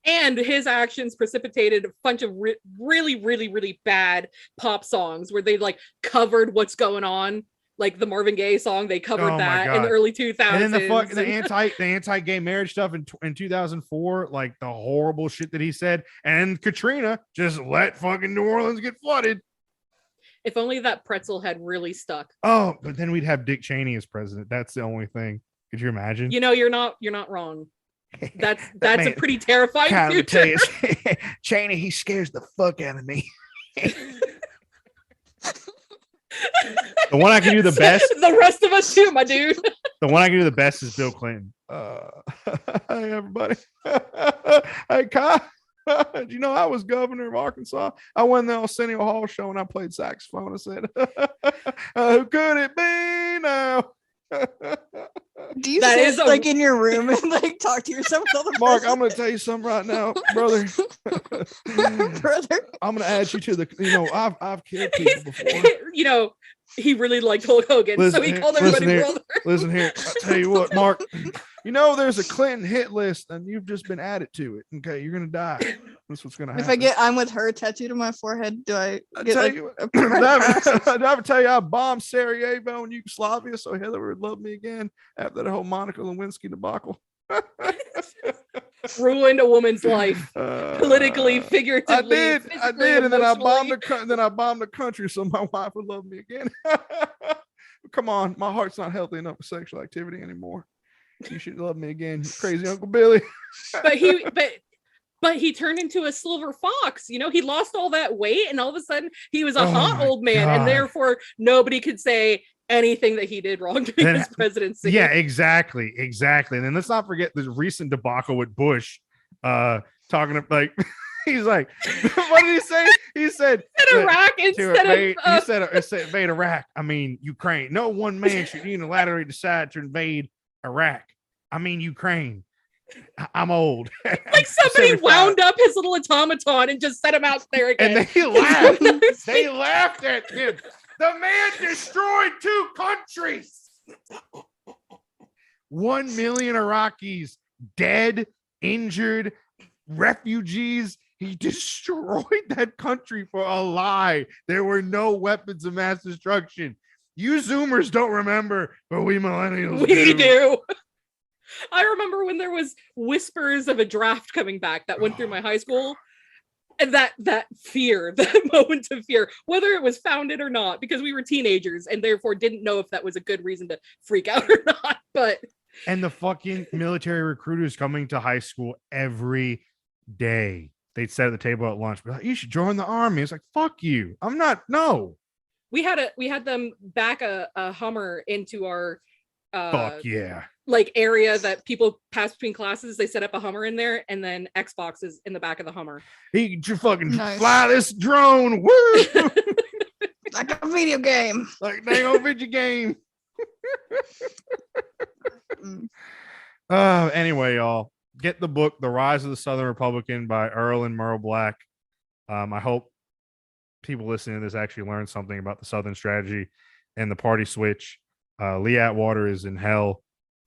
Speaker 4: And his actions precipitated a bunch of really, really, really bad pop songs where they like covered what's going on. Like the Marvin Gaye song, they covered
Speaker 3: Oh my
Speaker 4: that in the
Speaker 3: God.
Speaker 4: early 2000s.
Speaker 3: And then the anti-gay marriage stuff in 2004, like the horrible shit that he said. And Katrina just let fucking New Orleans get flooded.
Speaker 4: If only that pretzel had really stuck.
Speaker 3: Oh, but then we'd have Dick Cheney as president. That's the only thing. Could you imagine?
Speaker 4: You're not wrong. That's
Speaker 3: That
Speaker 4: a
Speaker 3: man-
Speaker 4: pretty terrifying
Speaker 3: Kind of
Speaker 4: future.
Speaker 3: tell you, Cheney, he scares the fuck out of me. The one I can do the best.
Speaker 4: The rest of us too, my dude.
Speaker 3: The one I can do the best is Bill Clinton. Hey everybody. Hey Kai. Do you know I was governor of Arkansas? I went to the Arsenio Hall show and I played saxophone. I said, who could it be now?
Speaker 5: Do you
Speaker 4: That
Speaker 5: sit
Speaker 4: is a-
Speaker 5: like in your room and like talk to yourself? With other
Speaker 3: Mark, I'm going to tell you something right now, brother.
Speaker 5: brother.
Speaker 3: I'm going to add you to the, I've killed people before.
Speaker 4: You know, he really liked Hulk Hogan, so
Speaker 3: Listen
Speaker 4: he
Speaker 3: here,
Speaker 4: called
Speaker 3: listen
Speaker 4: everybody
Speaker 3: here.
Speaker 4: brother.
Speaker 3: Listen here, I'll tell you what, Mark. You know, there's a Clinton hit list, and you've just been added to it. Okay, you're gonna die. That's what's gonna happen.
Speaker 5: If I get "I'm with her" tattooed on my forehead, do I
Speaker 3: I
Speaker 5: get
Speaker 3: tell
Speaker 5: like
Speaker 3: you,
Speaker 5: a
Speaker 3: did
Speaker 5: pass?
Speaker 3: I ever tell you I bombed Sarajevo and Yugoslavia so Hitler would love me again after the whole Monica Lewinsky debacle?
Speaker 4: Ruined a woman's life politically, figuratively.
Speaker 3: I
Speaker 4: physically,
Speaker 3: did, and then I bombed
Speaker 4: emotionally.
Speaker 3: then I bombed the country so my wife would love me again. Come on, my heart's not healthy enough for sexual activity anymore. You should love me again, you crazy Uncle Billy.
Speaker 4: But he turned into a silver fox. You know, he lost all that weight, and all of a sudden he was a
Speaker 3: Oh
Speaker 4: hot
Speaker 3: my
Speaker 4: old man,
Speaker 3: God.
Speaker 4: and therefore nobody could say anything that he did wrong during
Speaker 3: Then-
Speaker 4: his presidency.
Speaker 3: Yeah, exactly. And then let's not forget the recent debacle with Bush, talking of like he's like, what did he say? He said
Speaker 4: In Iraq
Speaker 3: to
Speaker 4: instead
Speaker 3: invade,
Speaker 4: of
Speaker 3: he said invade Iraq. I mean Ukraine. No one man should unilaterally decide to invade Iraq. I mean Ukraine. I'm old.
Speaker 4: like somebody wound up his little automaton and just set him out there again.
Speaker 3: And they laughed. They laughed at him. The man destroyed 2 countries. 1 million Iraqis dead, injured, refugees. He destroyed that country for a lie. There were no weapons of mass destruction. You Zoomers don't remember, but we millennials
Speaker 4: We do. I remember when there was whispers of a draft coming back that went through my high school. And that fear, that moment of fear, whether it was founded or not, because we were teenagers and therefore didn't know if that was a good reason to freak out or not. But
Speaker 3: And the fucking military recruiters coming to high school every day. They'd sit at the table at lunch, be like, you should join the army. It's like, fuck you. I'm not, no.
Speaker 4: we had them back a Hummer into our
Speaker 3: Fuck yeah.
Speaker 4: like area that people pass between classes. They set up a Hummer in there, and then Xboxes in the back of the Hummer.
Speaker 3: He could fucking
Speaker 5: Nice.
Speaker 3: fly this drone. Woo!
Speaker 5: Like a video game.
Speaker 3: Like dang old video game.
Speaker 5: Mm.
Speaker 3: Anyway, y'all, get the book, The Rise of the Southern Republican by Earl and Merle Black. I hope people listening to this actually learn something about the Southern strategy and the party switch. Lee Atwater is in hell.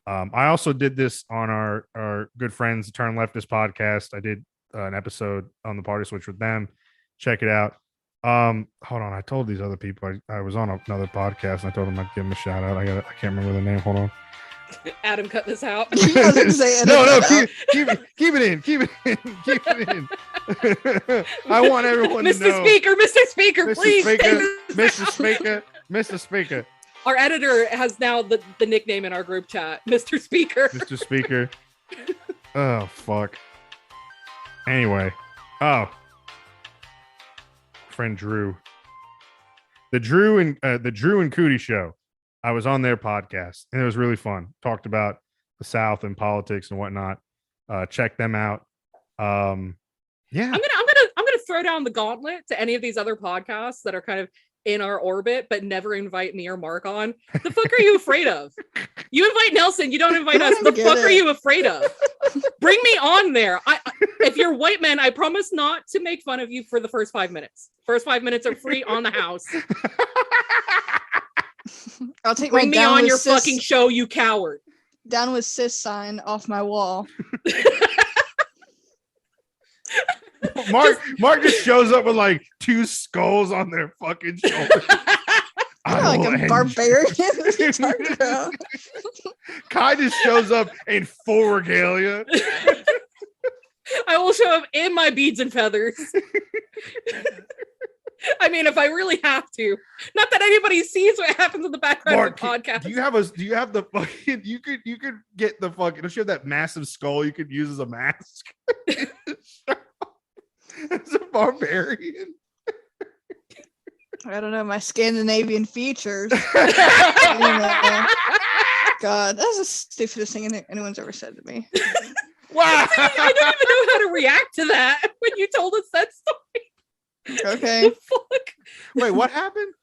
Speaker 3: I also did this on our good friends Turn Leftist podcast. I did an episode on the party switch with them. Check it out. Hold on, I told these other people I was on another podcast and I told them I'd give them a shout out. I can't remember the name. Hold on.
Speaker 4: Adam, cut this out.
Speaker 5: I was gonna say, edit
Speaker 3: No,
Speaker 5: that out.
Speaker 3: keep it in. Keep it in. I want everyone to
Speaker 4: Mr.
Speaker 3: know.
Speaker 4: Mr. Speaker,
Speaker 3: Mr.
Speaker 4: please.
Speaker 3: Speaker,
Speaker 4: take this
Speaker 3: Mr.
Speaker 4: out.
Speaker 3: Speaker, Mr. Speaker,
Speaker 4: Our editor has now the nickname in our group chat, Mr. Speaker.
Speaker 3: Mr. Speaker. Oh fuck. Anyway, friend Drew. The Drew and Cootie show. I was on their podcast and it was really fun. Talked about the South and politics and whatnot. Check them out. Yeah.
Speaker 4: I'm gonna throw down the gauntlet to any of these other podcasts that are kind of in our orbit but never invite me or Mark on. The fuck are you afraid of? You invite Nelson, you don't invite us. The
Speaker 5: Get
Speaker 4: fuck are
Speaker 5: it.
Speaker 4: you afraid of? Bring me on there. If you're white men, I promise not to make fun of you for the first 5 minutes. First 5 minutes are free on the house.
Speaker 5: I'll take
Speaker 4: Bring
Speaker 5: my
Speaker 4: me
Speaker 5: down
Speaker 4: on
Speaker 5: with
Speaker 4: your
Speaker 5: cis,
Speaker 4: fucking show, you coward.
Speaker 5: down with cis sign off my wall.
Speaker 3: Mark just shows up with like 2 skulls on their fucking shoulders.
Speaker 5: I'm not like
Speaker 3: will
Speaker 5: a
Speaker 3: end
Speaker 5: barbarian.
Speaker 3: you.
Speaker 5: What are you talking about?
Speaker 3: Kai just shows up in full regalia.
Speaker 4: I will show up in my beads and feathers. I mean, if I really have to. Not that anybody sees what happens in the background
Speaker 3: Mark,
Speaker 4: of the podcast.
Speaker 3: do you have the fucking you could get the fucking don't you have that massive skull you could use as a mask? As a barbarian.
Speaker 5: I don't know, my Scandinavian features. And, God, that's the stupidest thing anyone's ever said to me.
Speaker 3: Wow.
Speaker 4: I don't even know how to react to that when you told us that story.
Speaker 5: Okay.
Speaker 4: Fuck.
Speaker 3: Wait, what happened?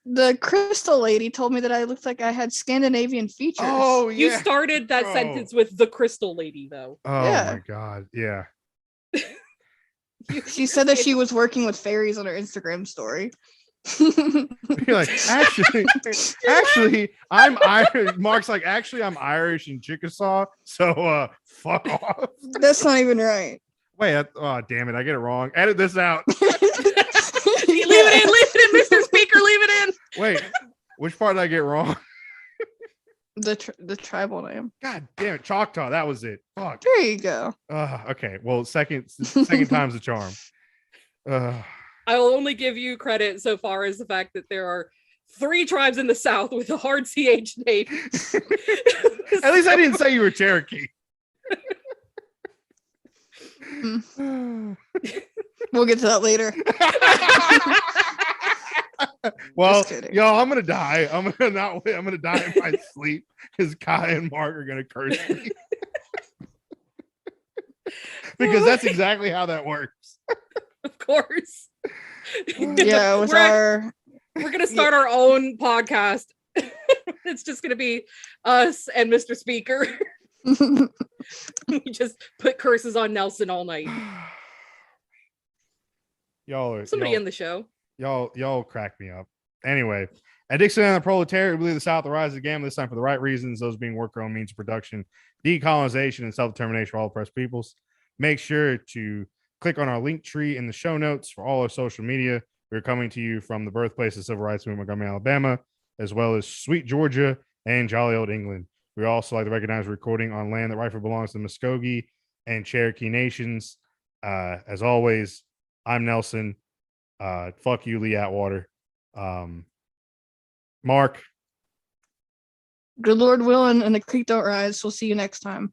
Speaker 5: The crystal lady told me that I looked like I had Scandinavian features.
Speaker 3: Oh, yeah.
Speaker 4: You started that
Speaker 3: Bro.
Speaker 4: sentence with the crystal lady, though.
Speaker 3: Oh,
Speaker 5: Yeah.
Speaker 3: my God. Yeah.
Speaker 5: She said that she was working with fairies on her Instagram story.
Speaker 3: You're like, actually, I'm Irish. Mark's like, actually, I'm Irish and Chickasaw. So, fuck off.
Speaker 5: That's not even right.
Speaker 3: Wait, oh, damn it. I get it wrong. Edit this out.
Speaker 4: Leave it in, Mr. Speaker, leave it in.
Speaker 3: Wait, which part did I get wrong?
Speaker 5: The tribal name.
Speaker 3: God damn it. Choctaw. That was it. Fuck.
Speaker 5: There you go.
Speaker 3: Okay. Well, second time's the charm.
Speaker 4: I'll only give you credit so far as the fact that there are 3 tribes in the South with a hard CH name.
Speaker 3: At least I didn't say you were Cherokee.
Speaker 5: We'll get to that later.
Speaker 3: Well,
Speaker 5: Just kidding.
Speaker 3: y'all, I'm gonna die. I'm gonna die in my sleep because Kai and Mark are gonna curse me. Because that's exactly how that works.
Speaker 4: Of course.
Speaker 5: Yeah, with
Speaker 4: we're gonna start our own podcast. It's just gonna be us and Mr. Speaker. We just put curses on Nelson all night. Somebody in the show.
Speaker 3: Y'all crack me up. Anyway, at Dixieland and the Proletariat, we believe the South will rise again, this time for the right reasons, those being worker-owned means of production, decolonization, and self-determination for all oppressed peoples. Make sure to click on our link tree in the show notes for all our social media. We're coming to you from the birthplace of civil rights movement, Montgomery, Alabama, as well as sweet Georgia and jolly old England. We also like to recognize recording on land that rightfully belongs to the Muskogee and Cherokee nations. As always, I'm Nelson. Fuck you, Lee Atwater. Mark.
Speaker 5: Good Lord willing, and the creek don't rise. We'll see you next time.